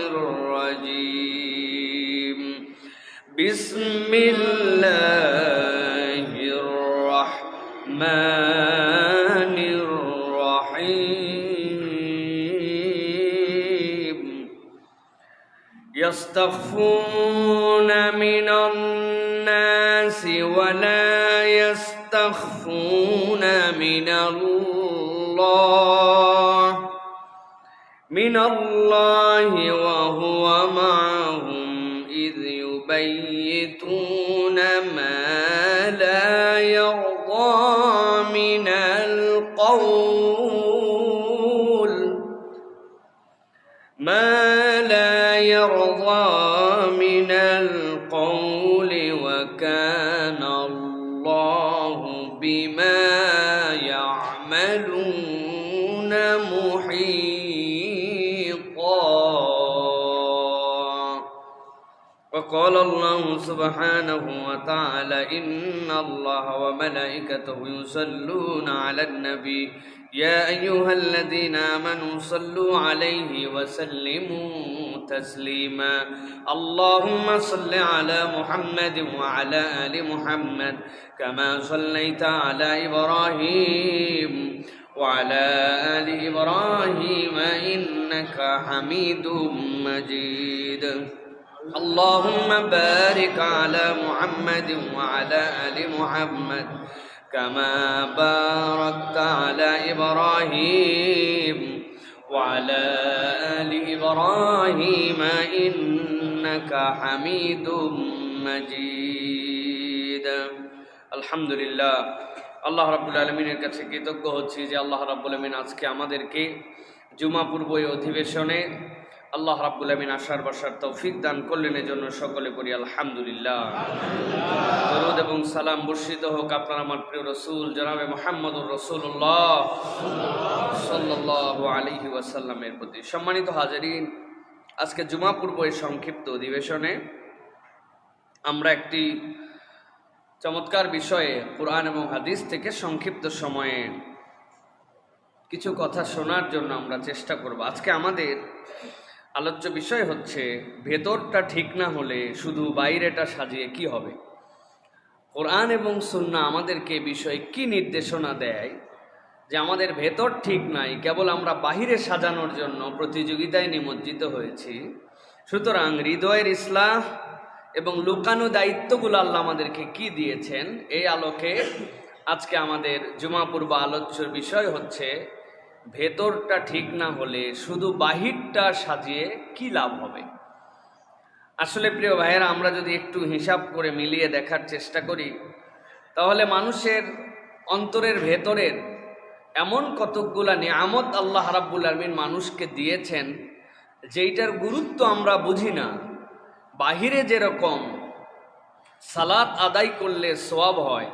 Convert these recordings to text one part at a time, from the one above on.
الرجيم بسم الله الرحمن الرحيم يستخفون من الناس ولا يستخفون من الله وهو معهم إذ يبيتون ما لا يرضى من القول وكان الله بما يعملون محيطا. وقال الله سبحانه وتعالى إن الله وملائكته يصلون على النبي يا أيها الذين آمنوا صلوا عليه وسلموا تسليما. اللهم صل على محمد وعلى آل محمد كما صليت على إبراهيم وعلى آل إبراهيم إنك حميد مجيد. اللهم بارك على محمد وعلى آل محمد كما باركت على إبراهيم وعلى آل إبراهيم إنك حميد مجيد. আলহামদুলিল্লাহ, আল্লাহ রাব্বুল আলামিনের কাছে কৃতজ্ঞ হচ্ছি যে আল্লাহ রাব্বুল আলামিন আজকে আমাদেরকে জুমা পূর্ব এই অধিবেশনে আল্লাহ রাব্বুল আলামিন আসার বসার তৌফিক দান করলেন। এজন্য সকলে করি আলহামদুলিল্লাহ। দরুদ এবং সালাম বর্ষিত হোক আপনার আমার প্রিয় রাসূল জনাবে মুহাম্মদুর রাসূলুল্লাহ সাল্লাল্লাহু আলাইহি ওয়াসাল্লামের প্রতি। সম্মানিত হাজিরিন, আজকে জুমা পূর্ব এই সংক্ষিপ্ত অধিবেশনে আমরা একটি চমৎকার বিষয়ে কুরআন এবং হাদিস থেকে সংক্ষিপ্ত সময়ে কিছু কথা শোনার জন্য আমরা চেষ্টা করব। আজকে আমাদের আলোচ্য বিষয় হচ্ছে ভেতরটা ঠিক না হলে শুধু বাইরেটা সাজিয়ে কি হবে। কোরআন এবং সুন্নাহ আমাদেরকে বিষয়ে কি নির্দেশনা দেয় যে আমাদের ভেতর ঠিক নাই, কেবল আমরা বাহিরে সাজানোর জন্য প্রতিযোগিতায় নিমজ্জিত হয়েছি। সুতরাং হৃদয়ের ইসলাহ এবং লুকানো দায়িত্বগুলো আল্লাহ আমাদেরকে কি দিয়েছেন, এই আলোকে আজকে আমাদের জুমা পূর্ব আলোচ্যর বিষয় হচ্ছে ভেতরটা ঠিক না হলে শুধু বাহিরটা সাজিয়ে কি লাভ হবে। আসলে প্রিয় ভাইয়েরা, আমরা যদি একটু হিসাব করে মিলিয়ে দেখার চেষ্টা করি তাহলে মানুষের অন্তরের ভেতরের এমন কতকগুলা নিয়ামত আল্লাহ রাব্বুল আলামিন মানুষকে দিয়েছেন যেইটার গুরুত্ব আমরা বুঝি না। বাহিরে যেরকম সালাত আদায় করলে সওয়াব হয়,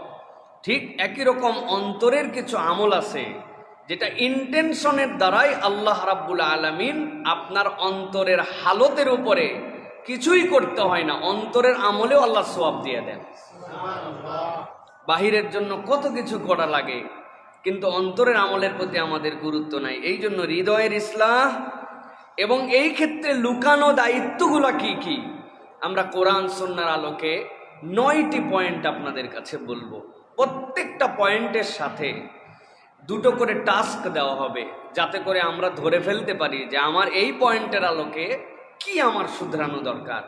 ঠিক একই রকম অন্তরের কিছু আমল আছে যেটা ইন্টেনশনের দ্বারাই আল্লাহ রাব্বুল আলামিন আপনার অন্তরের হালতের উপরে কিছুই করতে হয় না, অন্তরের আমলেও আল্লাহ সওয়াব দিয়ে দেন। বাহিরের জন্য কত কিছু করা লাগে, কিন্তু অন্তরের আমলের প্রতি আমাদের গুরুত্ব নাই। এই জন্য হৃদয়ের ইসলাহ এবং এই ক্ষেত্রে লুকানো দায়িত্বগুলো কি কি, আমরা কোরআন সুন্নাহর আলোকে 9টি পয়েন্ট আপনাদের কাছে বলবো। প্রত্যেকটা পয়েন্টের সাথে দুটো করে টাস্ক দেওয়া হবে, যাতে করে আমরা ধরে ফেলতে পারি যে আমার এই পয়েন্টের আলোকে কি আমার শুধরানো দরকার।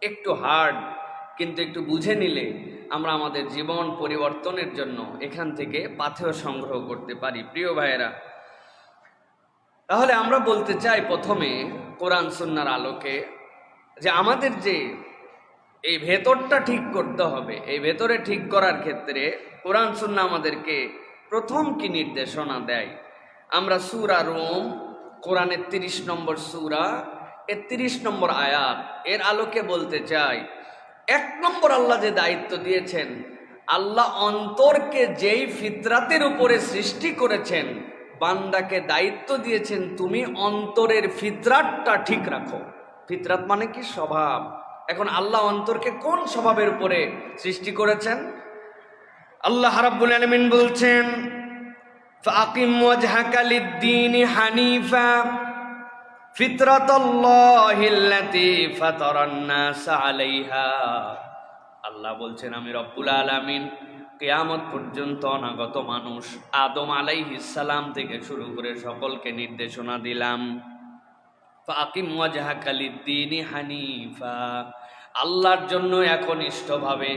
একটু হার্ড, কিন্তু একটু বুঝে নিলে আমরা আমাদের জীবন পরিবর্তনের জন্য এখান থেকে পাথেয় সংগ্রহ করতে পারি। প্রিয় ভাইয়েরা, তাহলে আমরা বলতে চাই প্রথমে কোরআন সুন্নাহর আলোকে যে আমাদের যে এই ভেতরটা ঠিক করতে হবে, এই ভেতরে ঠিক করার ক্ষেত্রে কোরআন সুন্নাহ আমাদেরকে প্রথম কি নির্দেশনা দেয়। আমরা সূরা রুম, কোরআনের 30 নম্বর সূরা, 31 নম্বর আয়াত, এর আলোকে বলতে চাই 1 নম্বর আল্লাহ যে দায়িত্ব দিয়েছেন, আল্লাহ অন্তরকে যেই ফিতরাতের উপরে সৃষ্টি করেছেন, বান্দাকে দায়িত্ব দিয়েছেন তুমি অন্তরের ফিতরাতটা ঠিক রাখো। ফিতরাত মানে কি? স্বভাব। এখন আল্লাহ অন্তরকে কোন স্বভাবের উপরে সৃষ্টি করেছেন? আল্লাহ রাব্বুল আলামিন বলছেন ফাকিম ওয়াজহাকা লিদ-দীনি হানিফা ফিতরাতাল্লাহিল্লাতী ফাতারান নাস আলাইহা। আল্লাহ বলছেন আমি রব্বুল আলামিন কিয়ামত পর্যন্ত অনাগত মানুষ আদম আলাইহিস সালাম থেকে শুরু করে সকলকে নির্দেশনা দিলাম, ফাকিম ওয়াজহাকা লিদ্দীনি হানিফা, আল্লাহর জন্য একনিষ্ঠভাবে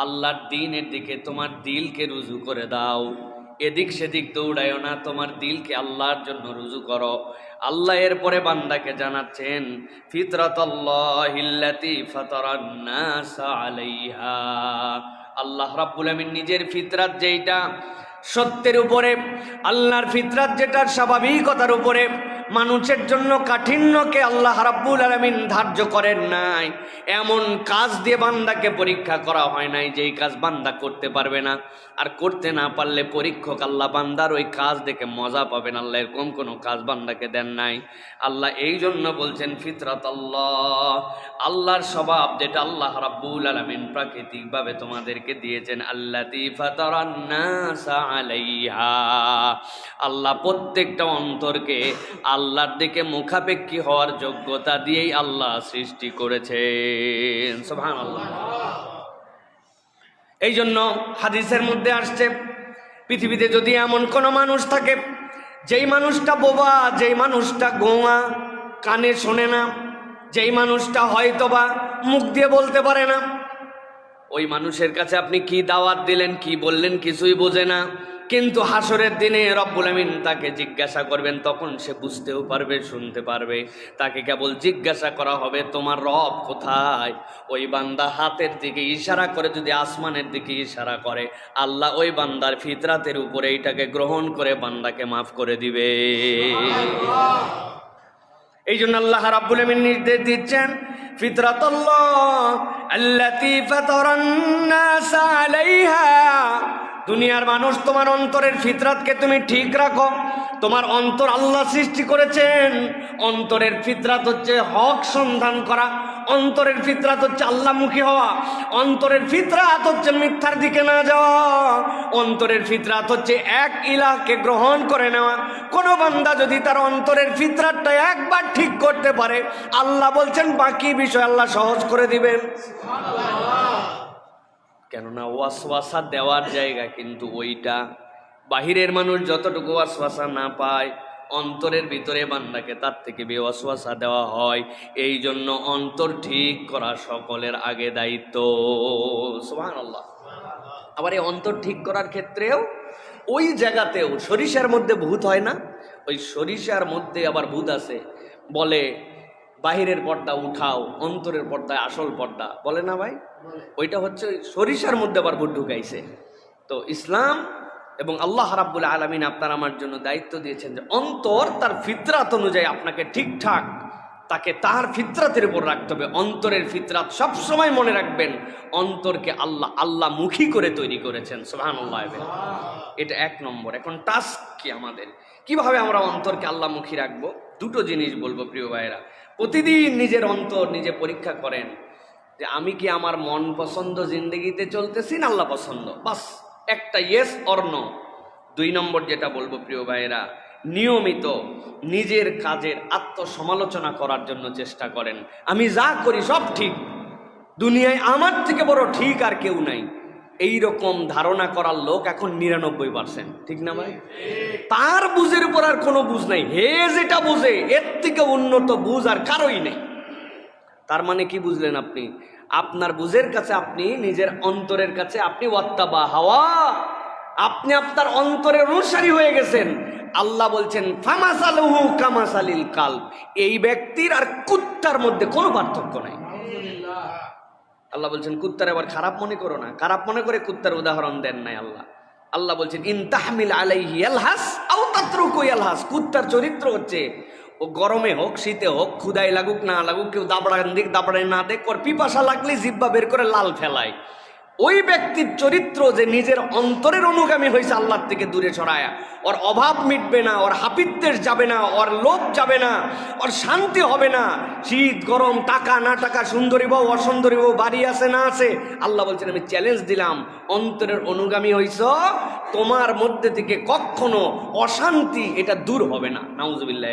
আল্লাহর দ্বীনের দিকে তোমার দিলকে রুজু করে দাও, এদিক সেদিক দৌড়ায়ও না, তোমার দিলকে আল্লাহর জন্য রুজু করো। আল্লাহ এরপরে বান্দাকে জানাচ্ছেন ফিতরাতাল্লাহিল্লাতী ফাতারান নাস আলাইহা। আল্লাহ রাব্বুল আমিন নিজের ফিতরাত যেটা সত্যের উপরে, আল্লাহর ফিতরাত যেটা স্বাভাবিকতার উপরে, মানুষের জন্য কাঠিন্যকে আল্লাহ রাব্বুল আলামিন ধার্য করেন নাই, এমন কাজ দিয়ে বান্দাকে পরীক্ষা করা হয় নাই যেই কাজ বান্দা করতে পারবে না, আর করতে না পারলে পরীক্ষক আল্লাহ বান্দার ওই কাজ দেখে মজা পাবেন। আল্লাহ এরকম কোনো কাজ বান্দাকে দেন নাই। আল্লাহ এই জন্য বলছেন ফিতরাত আল্লাহ, আল্লাহর স্বভাব যেটা আল্লাহ রাব্বুল আলামিন প্রাকৃতিকভাবে তোমাদেরকে দিয়েছেন, আল্লাতী ফাতারান নাস আলাইহা। আল্লাহ প্রত্যেকটা অন্তরকে আল্লাহর দিকে মুখাপেক্ষী হওয়ার যোগ্যতা দিয়েই আল্লাহ সৃষ্টি করেছেন। সুবহানাল্লাহ। এই জন্য হাদিসের মধ্যে আসছে পৃথিবীতে যদি এমন কোনো মানুষ থাকে যেই মানুষটা বোবা, যেই মানুষটা গোঁয়া, কানে শোনে না, যেই মানুষটা হয়তোবা মুখ দিয়ে বলতে পারে না, ওই মানুষের কাছে আপনি কি দাওয়াত দিলেন, কি বললেন কিছুই বোঝে না, কিন্তু হাসরের দিনে রব্বুল আমিন তাকে জিজ্ঞাসা করবেন, তখন সে বুঝতেও পারবে, শুনতে পারবে। তাকে কেবল জিজ্ঞাসা করা হবে তোমার রব কোথায়, ওই বান্দা হাতের দিকে ইশারা করে যদি আসমানের দিকে ইশারা করে, আল্লাহ ওই বান্দার ফিতরাতের উপরে এইটাকে গ্রহণ করে বান্দাকে মাফ করে দিবে। এই জন্য আল্লাহ রাব্বুল আমিন নির্দেশ দিচ্ছেন ফিতরাতাল্লাহ আল্লাতী ফাতারান নাস আলাইহা। দুনিয়ার মানুষ, তোমার অন্তরের ফিতরাতকে তুমি ঠিক রাখো। তোমার অন্তর আল্লাহ সৃষ্টি করেছেন। অন্তরের ফিতরাত হচ্ছে হক সন্ধান করা, অন্তরের ফিতরাত হচ্ছে আল্লাহমুখী হওয়া, অন্তরের ফিতরাত হচ্ছে মিথ্যার দিকে না যাওয়া, অন্তরের ফিতরাত হচ্ছে এক ইলাহকে গ্রহণ করে নেওয়া। কোনো বান্দা যদি তার অন্তরের ফিতরাতটা একবার ঠিক করতে পারে, আল্লাহ বলছেন বাকি বিষয় আল্লাহ সহজ করে দিবেন। কেননা ওয়াসওয়াসা দেওয়ার জায়গা কিন্তু ওইটা। বাহিরের মানুষ যতটুকু ওয়াসওয়াসা না পায়, অন্তরের ভিতরে বান্দাকে তার থেকে বেওয়াসওয়াসা দেওয়া হয়। এই জন্য অন্তর ঠিক করা সকলের আগে দায়িত্ব। সুবহানাল্লাহ। আবার এই অন্তর ঠিক করার ক্ষেত্রেও ওই জায়গাতেও সরিষার মধ্যে ভূত হয় না, ওই সরিষার মধ্যে আবার ভূত আছে। বলে বাহিরের পর্দা উঠাও, অন্তরের পর্দায় আসল পর্দা, বলে না ভাই? ওইটা হচ্ছে ওই সরিষার মধ্যে আবার ভূত ঢুকাইছে। তো ইসলাম এবং আল্লাহ রাব্বুল আলামিন আপনার আমার জন্য দায়িত্ব দিয়েছেন যে অন্তর তার ফিতরাত অনুযায়ী আপনাকে ঠিকঠাক তাকে তার ফিতরাতের উপর রাখতে হবে। অন্তরের ফিতরাত সবসময় মনে রাখবেন, অন্তরকে আল্লাহ মুখী করে তৈরি করেছেন। সুবহানাল্লাহ। এটা এক নম্বর। এখন টাস্ক কি আমাদের, কিভাবে আমরা অন্তরকে আল্লাহমুখী রাখবো? দুটো জিনিস বলবো প্রিয় ভাইয়েরা। প্রতিদিন নিজের অন্তর নিজে পরীক্ষা করেন যে আমি কি আমার মন পছন্দ জিন্দগিতে চলতেছি না আল্লাহ পছন্দ, বাস একটা ইয়েস অর নো। দুই নম্বর যেটা বলবো প্রিয় ভাইয়েরা, নিয়মিত নিজের কাজের আত্মসমালোচনা করার জন্য চেষ্টা করেন। আমি যা করি সব ঠিক, দুনিয়ায় আমার থেকে বড় ঠিক আর কেউ নাই, এইরকম ধারণা করার লোক এখন 99%, ঠিক না ভাই? তার বুঝের উপর আর কোনো বুঝ নাই, হে যেটা বুঝে এর থেকে উন্নত বুঝ আর কারোই নেই। তার মানে কি বুঝলেন আপনি? আপনার বুঝের কাছে আপনি নিজের অন্তরের কাছে আপনি ওয়াত্তাবা হাওয়া, আপনি আপনার অন্তরের অনুসারী হয়ে গেছেন। আল্লাহ বলছেন ফামাসালুহু কামাসালিল কালব, এই ব্যক্তির আর কুত্তার মধ্যে কোনো পার্থক্য নাই। আল্লাহ বলছেন কুত্তার আবার খারাপ মনে করো না, খারাপ মনে করে কুত্তার উদাহরণ দেন নাই আল্লাহ। আল্লাহ বলছেন ইন তাহমিল আলাইহি ইয়ালহাস আও তাতরুকু ইয়ালহাস, কুত্তার চরিত্র হচ্ছে ও গরমে হোক শীতে হোক, ক্ষুদায় লাগুক না লাগুক, কেউ দাবড়ান দিক দাবড়ায় না দেখ, ওর পিপাসা লাগলে জিহ্বা বের করে লাল ফেলায়। ওই ব্যক্তির চরিত্র যে নিজের অন্তরের অনুগামী হয়েছে আল্লাহর থেকে দূরে সরায়া, ওর অভাব মিটবে না, ওর হাপিত্যেশ যাবে না, ওর লোভ যাবে না, ওর শান্তি হবে না। শীত গরম, টাকা না টাকা, সুন্দরী বউ অসুন্দরী বউ, বাড়ি আছে না আছে, আল্লাহ বলছেন আমি চ্যালেঞ্জ দিলাম, অন্তরের অনুগামী হইছ, তোমার মধ্যে থেকে কখনো অশান্তি এটা দূর হবে না। নাউজুবিল্লাহ।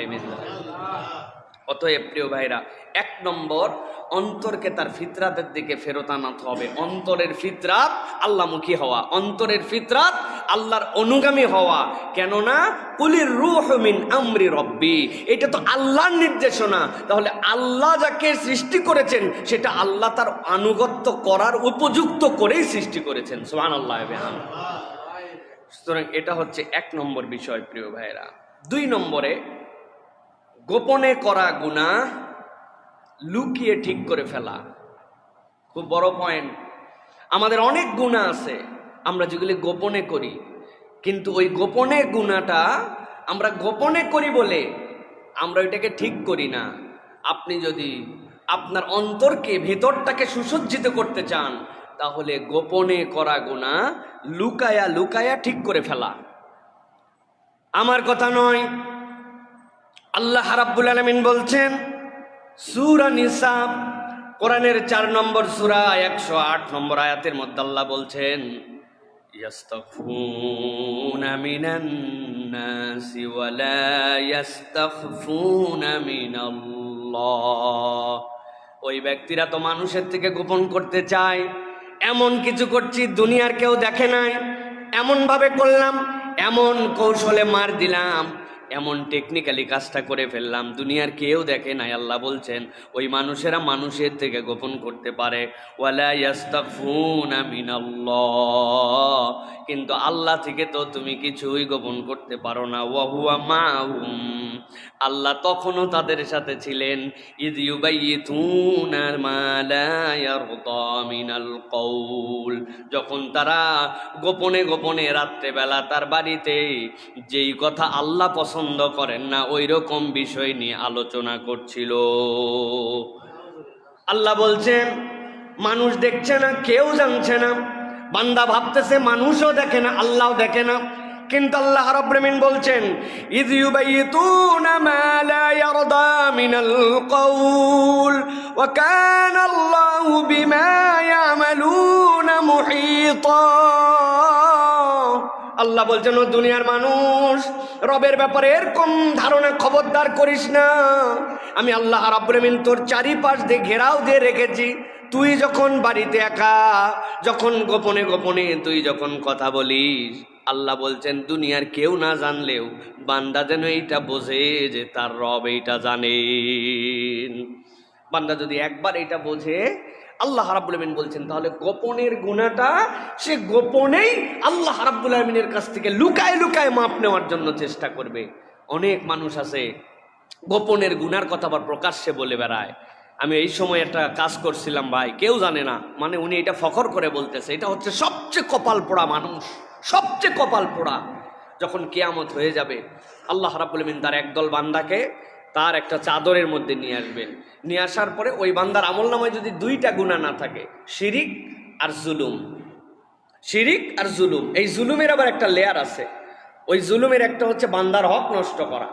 অতএব প্রিয় ভাইরা, 1 নম্বর, অন্তরকে তার ফিতরাতের দিকে ফেরত আনাতে হবে। অন্তরের ফিতরাত আল্লাহমুখী হওয়া, অন্তরের ফিতরাত আল্লাহর অনুগামী হওয়া। কেননা কুলির রূহ মিন আমরি রব্বি, এটা তো আল্লাহর নির্দেশনা। তাহলে আল্লাহ যাকে সৃষ্টি করেছেন সেটা আল্লাহ তার আনুগত্য করার উপযুক্ত করেই সৃষ্টি করেছেন। সুবহানাল্লাহ। সুতরাং এটা হচ্ছে 1 নম্বর বিষয় প্রিয় ভাইরা। 2 নম্বরে, গোপনে করা গুনাহ লুকিয়ে ঠিক করে ফেলা। খুব বড় পয়েন্ট। আমাদের অনেক গুনাহ আছে আমরা যেগুলি গোপনে করি, কিন্তু ওই গোপনে গুনাহটা আমরা গোপনে করি বলে আমরা ওইটাকে ঠিক করি না। আপনি যদি আপনার অন্তরকে, ভিতরটাকে সুসজ্জিত করতে চান, তাহলে গোপনে করা গুনাহ লুকায়া লুকায়া ঠিক করে ফেলা। আমার কথা নয়, আল্লাহ রাব্বুল আলামিন বলছেন সূরা নিসা, কোরআনের 4 নম্বর সূরা 108 নম্বর আয়াতের মধ্যে আল্লাহ বলছেন, ইয়াস্তাগফুনা মিনান নাসি ওয়া লা ইয়াস্তাগফুনা মিনাল্লাহ। ওই ব্যক্তিরা তো মানুষের থেকে গোপন করতে চায়। এমন কিছু করছি দুনিয়ার কেউ দেখে নাই, এমন ভাবে করলাম, এমন কৌশলে মার দিলাম, এমন টেকনিক্যালি কাজটা করে ফেললাম, দুনিয়ার কেউ দেখে নাই। আল্লাহ বলছেন ওই মানুষেরা মানুষের থেকে গোপন করতে পারে। ওয়ালা ইয়াস্তাগফুনা মিনাল্লাহ, কিন্তু আল্লাহ থেকে তো তুমি কিছুই গোপন করতে পারো না। ওয়া হুয়া মাহুম, আল্লাহ তখনও তাদের সাথে ছিলেন। ইয ইউবাইয়িতুনা মা লা ইয়ারদা মিনাল কওল, যখন তারা গোপনে গোপনে রাত্রেবেলা তার বাড়িতে যেই কথা আল্লাহ পছন্দ করেন না ওই রকম বিষয় নিয়ে আলোচনা করছিল। আল্লাহ বলছেন মানুষ দেখছে না, কেউ জানছে না। বান্দা ভাবতেছে মানুষও দেখে না, আল্লাহও দেখে না, কিন্তু আল্লাহ রাব্বুল আলামিন বলছেন ইয ইউবাইয়িতুনা মা লা ইয়ারদা মিনাল কওল ওয়া কানা আল্লাহু বিমা ইয়ামালুনা মুহীতা। আল্লাহ বলছেন ও দুনিয়ার মানুষ, রবের ব্যাপারে এরকম ধারণা খবরদার করিস না। আমি আল্লাহ রাব্বুল আলামিন তোর চারিপাশ দিয়ে ঘেরাও দিয়ে রেখেছি। তুই যখন বাড়িতে একা, যখন গোপনে গোপনে তুই যখন কথা বলিস, আল্লাহ বলছেন দুনিয়ার কেউ না জানলেও বান্দা যেন এইটা বোঝে যে তার রব এইটা জানেন। বান্দা যদি একবার এইটা বোঝে, আল্লাহ রাব্বুল আলামিন বলছেন তাহলে গোপনের গুনাহটা সে গোপনেই আল্লাহ রাব্বুল আলামিনের কাছ থেকে লুকায় লুকায় মাপ নেওয়ার জন্য চেষ্টা করবে। অনেক মানুষ আছে গোপনের গুনার কথা আবার প্রকাশ্যে বলে বেড়ায়। আমি এই সময় একটা কাজ করছিলাম ভাই, কেউ জানে না, মানে উনি এটা ফখর করে বলতেছে। এটা হচ্ছে সবচেয়ে কপাল পোড়া মানুষ, সবচেয়ে কপাল পোড়া। যখন কিয়ামত হয়ে যাবে, আল্লাহ রাব্বুল আলামিন তার একদল বান্দাকে তার একটা চাদরের মধ্যে নিয়ে আসবেন। নিয়ে আসার পরে ওই বান্দার আমলনামায় যদি 2টা গুনাহ না থাকে, শিরিক আর জুলুম, শিরিক আর জুলুম, এই জুলুমের আবার একটা লেয়ার আছে। ওই জুলুমের একটা হচ্ছে বান্দার হক নষ্ট করা,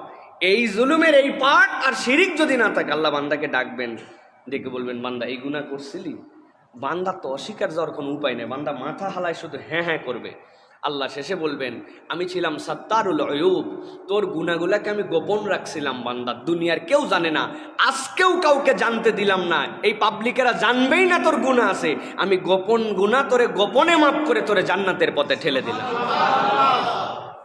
এই জুলুমের এই পার্ট। আর শিরিক যদি না থাকে, আল্লাহ বান্দাকে ডাকবেন, ডেকে বলবেন বান্দা এই গুনাহ করছিলি। বান্দা তো অস্বীকার যাওয়ার কোনো উপায় নেই, বান্দা মাথা হালায় শুধু হ্যাঁ হ্যাঁ করবে। আল্লাহ শেষে বলবেন আমি ছিলাম সাত্তারুল উয়ুব, তোর গুনাহগুলাকে আমি গোপন রাখছিলাম বান্দা, দুনিয়ার কেউ জানে না, আজকেও কাউকে জানতে দিলাম না, এই পাবলিকেরা জানবেই না তোর গুনাহ আছে। আমি গোপন গুনাহ তোরে গোপনে মাফ করে তোরে জান্নাতের পথে ঠেলে দিলাম।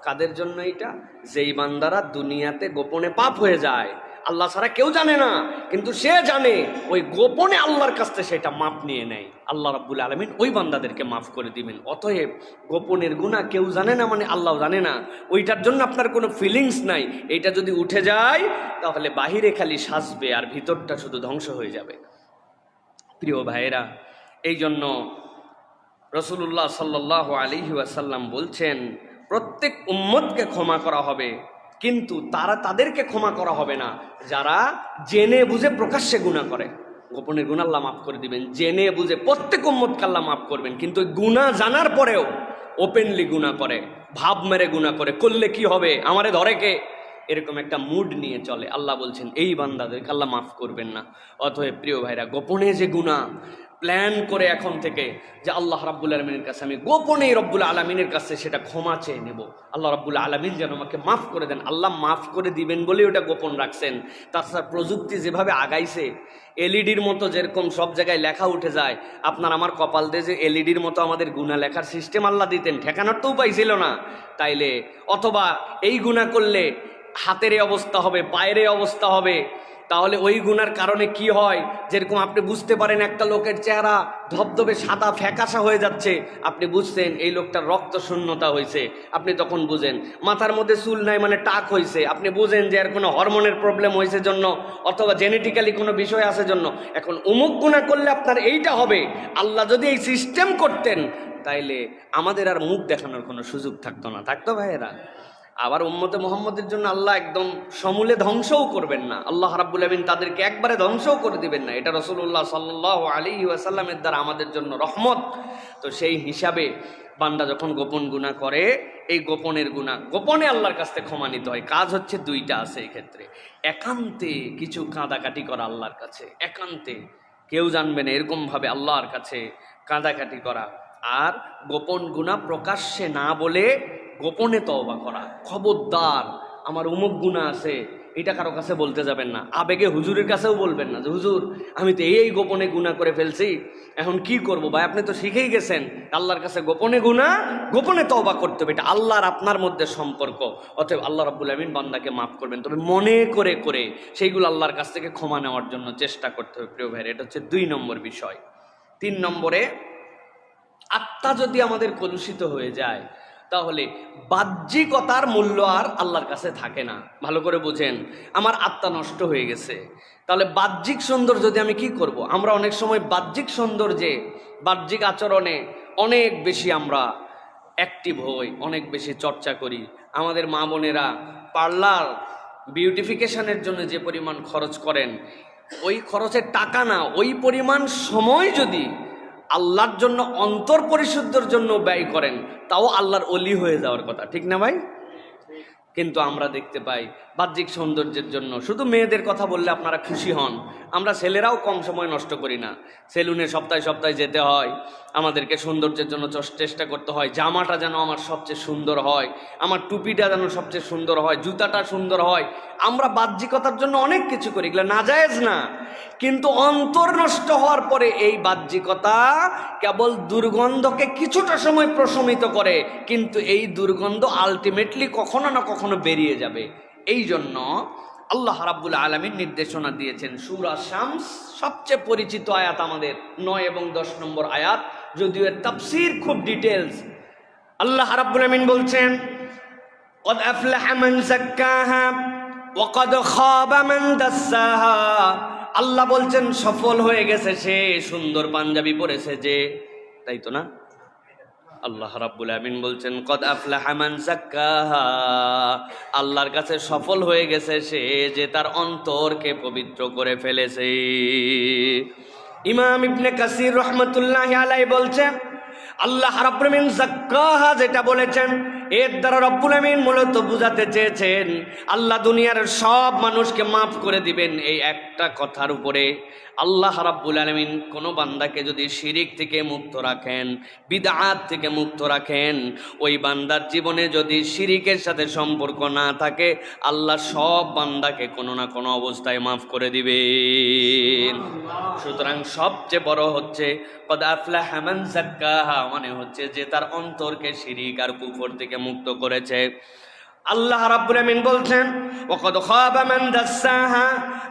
কাদের জন্য এটা? যেই বান্দারা দুনিয়াতে গোপনে পাপ হয়ে যায়, আল্লাহ ছাড়া কেউ জানে না, কিন্তু সে জানে, ওই গোপনে আল্লাহর কাছ থেকে সেটা মাপ নিয়ে নেয়। আল্লাহ রাব্বুল আলামিন ওই বান্দাদেরকে মাফ করে দিবেন। অতএব গোপনের গুনাহ কেউ জানে না মানে আল্লাহ জানে না, ওইটার জন্য আপনার কোনো ফিলিংস নাই। এইটা যদি উঠে যায় তাহলে বাহিরে খালি সাজবে আর ভিতরটা শুধু ধ্বংস হয়ে যাবে। প্রিয় ভাইয়েরা, এই জন্য রাসূলুল্লাহ সাল্লাল্লাহু আলাইহি ওয়াসাল্লাম বলছেন প্রত্যেক উম্মতকে ক্ষমা করা হবে, কিন্তু তাদেরকে ক্ষমা করা হবে না যারা জেনে বুঝে প্রকাশ্যে গুনাহ করে। গোপনের গুনাহ আল্লাহ মাফ করে দিবেন, জেনে বুঝে প্রত্যেক উম্মতকে আল্লাহ মাফ করবেন, কিন্তু গুনাহ জানার পরেও ওপেনলি গুনাহ করে, ভাব মেরে গুনাহ করে, করলে কি হবে, আমারে ধরে কে, এরকম একটা মুড নিয়ে চলে। আল্লাহ বলছেন এই বান্দাদেরকে আল্লাহ মাফ করবেন না। অতএব প্রিয় ভাইরা, গোপনে যে গুনাহ, প্ল্যান করে এখন থেকে যে আল্লাহ রাব্বুল আলামিনের কাছে আমি গোপনে রব্বুল আলামিনের কাছে সেটা ক্ষমা চেয়ে নেব, আল্লাহ রাব্বুল আলামিন যেন আমাকে মাফ করে দেন। আল্লাহ মাফ করে দিবেন বলে ওটা গোপন রাখছেন। তাছাড়া প্রযুক্তি যেভাবে আগাইছে, এলইডির মতো যেরকম সব জায়গায় লেখা উঠে যায়, আপনার আমার কপাল দিয়ে যে এলইডির মতো আমাদের গুনাহ লেখার সিস্টেম আল্লাহ দিতেন, ঠেকানোর তো উপায় ছিল না তাইলে। অথবা এই গুনাহ করলে হাতের এই অবস্থা হবে, পায়ের এই অবস্থা হবে, তাহলে ওই গুনার কারণে কি হয়, যেরকম আপনি বুঝতে পারেন একটা লোকের চেহারা ধবধবে সাদা ফ্যাকাশা হয়ে যাচ্ছে, আপনি বুঝছেন এই লোকটার রক্ত শূন্যতা হয়েছে, আপনি তখন বুঝেন। মাথার মধ্যে চুল নাই মানে টাক হয়েছে, আপনি বুঝেন যে এর কোনো হরমোনের প্রবলেম হয়েছে জন্য, অথবা জেনেটিক্যালি কোনো বিষয় আছে জন্য। এখন অমুক গুনাহ করলে আপনার এইটা হবে, আল্লাহ যদি এই সিস্টেম করতেন তাইলে আমাদের আর মুখ দেখানোর কোনো সুযোগ থাকতো না, থাকতো ভাইয়েরা? আবার উম্মতে মুহাম্মদের জন্য আল্লাহ একদম সমূলে ধ্বংসও করবেন না, আল্লাহ রাব্বুল আমিন তাদেরকে একবারে ধ্বংসও করে দিবেন না। এটা রাসূলুল্লাহ সাল্লাল্লাহু আলাইহি ওয়াসাল্লামের দ্বারা আমাদের জন্য রহমত। তো সেই হিসাবে বান্দা যখন গোপন গুনাহ করে, এই গোপনের গুনাহ গোপনে আল্লাহর কাছ থেকে ক্ষমা নিতে হয়। কাজ হচ্ছে দুইটা আছে এই ক্ষেত্রে। একান্তে কিছু কাঁদাকাটি করা আল্লাহর কাছে, একান্তে কেউ জানবে না এরকমভাবে আল্লাহর কাছে কাঁদাকাটি করা। আর গোপন গুনাহ প্রকাশ্যে না বলে গোপনে তওবা করা। খবরদার আমার অমুক গুনাহ আছে এটা কারো কাছে বলতে যাবেন না, আবেগে হুজুরের কাছেও বলবেন না যে হুজুর আমি তো এই গোপনে গুনাহ করে ফেলছি, এখন কি করব ভাই? আপনি তো শিখেই গেছেন আল্লাহর কাছে গোপনে গুনাহ গোপনে তওবা করতে হবে, এটা আল্লাহর আপনার মধ্যে সম্পর্ক। অতএব আল্লাহ রাব্বুল আমিন বান্দাকে মাফ করবেন, তবে মনে করে করে সেইগুলো আল্লাহর কাছ থেকে ক্ষমা নেওয়ার জন্য চেষ্টা করতে হবে প্রিয় ভাইয়ের। এটা হচ্ছে 2 নম্বর বিষয়। 3 নম্বরে, আত্মা যদি আমাদের কলুষিত হয়ে যায় তাহলে বাহ্যিকতার মূল্য আর আল্লাহর কাছে থাকে না। ভালো করে বুঝেন, আমার আত্মা নষ্ট হয়ে গেছে, তাহলে বাহ্যিক সৌন্দর্য যদি আমি কি করব? আমরা অনেক সময় বাহ্যিক সৌন্দর্যে, বাহ্যিক আচরণে অনেক বেশি আমরা অ্যাক্টিভ হই, অনেক বেশি চর্চা করি। আমাদের মা বোনেরা পার্লার বিউটিফিকেশনের জন্য যে পরিমাণ খরচ করেন, ওই খরচের টাকা না, ওই পরিমাণ সময় যদি আল্লাহর জন্য অন্তর পরিশুদ্ধর জন্য ব্যয় করেন, তাও আল্লাহর ওলি হয়ে যাওয়ার কথা, ঠিক না ভাই? কিন্তু আমরা দেখতে পাই বাহ্যিক সৌন্দর্যের জন্য, শুধু মেয়েদের কথা বললে আপনারা খুশি হন, আমরা ছেলেরাও কম সময় নষ্ট করি না। সেলুনে সপ্তাহে সপ্তাহে যেতে হয়, আমাদেরকে সৌন্দর্যের জন্য চেষ্টা করতে হয়, জামাটা যেন আমার সবচেয়ে সুন্দর হয়, আমার টুপিটা যেন সবচেয়ে সুন্দর হয়, জুতাটা সুন্দর হয়। আমরা বাহ্যিকতার জন্য অনেক কিছু করি, এগুলো নাজায়েজ না, কিন্তু অন্তর নষ্ট হওয়ার পরে এই বাহ্যিকতা কেবল দুর্গন্ধকে কিছুটা সময় প্রশমিত করে, কিন্তু এই দুর্গন্ধ আলটিমেটলি কখনো না কখনো বেরিয়ে যাবে। এই জন্য আল্লাহ রাব্বুল আলামিন নির্দেশনা দিয়েছেন। সূরা শামস সবচেয়ে পরিচিত আয়াত আমাদের, 9 এবং 10 নম্বর আয়াত, যদিও এর তাফসীর খুব ডিটেলস। আল্লাহ রাব্বুল আলামিন বলছেন, قد أفلح من زكاها وقد خاب من دساها। আল্লাহ বলছেন সফল হয়ে গেছে সে, সুন্দর পাঞ্জাবি পরেছে যে, তাই তো না? আল্লাহ রাব্বুল আমিন বলছেন কদ আফলাহা মান যাক্কাহা, আল্লাহর কাছে সফল হয়ে গেছে সে যে তার অন্তরকে পবিত্র করে ফেলেছে। ইমাম ইবনে কাসির রহমাতুল্লাহি আলাইহি বলছেন আল্লাহ রাব্বুল আমিন যাক্কাহা যেটা বলেছেন, এর দ্বারা রব্বুল আমিন মূলত বুঝাতে চেয়েছেন আল্লাহ দুনিয়ার সব মানুষকে মাফ করে দিবেন এই একটা কথার উপরে। আল্লাহ রাব্বুল আলামিন কোনো বান্দাকে যদি শিরিক থেকে মুক্ত রাখেন, বিদআত থেকে মুক্ত রাখেন, ওই বান্দার জীবনে যদি শিরিকের সাথে সম্পর্ক না থাকে, আল্লাহ সব বান্দাকে কোনো না কোনো অবস্থায় মাফ করে দিবেন। সুতরাং সবচেয়ে বড় হচ্ছে কদ আফলাহা মান যাক্কাহা, মানে হচ্ছে যে তার অন্তরকে শিরিক আর কুফর থেকে মুক্ত করেছে। আল্লাহ রাব্বুল আমিন বলছেন ওয়াকাদ খাবা মান দাসসাহা,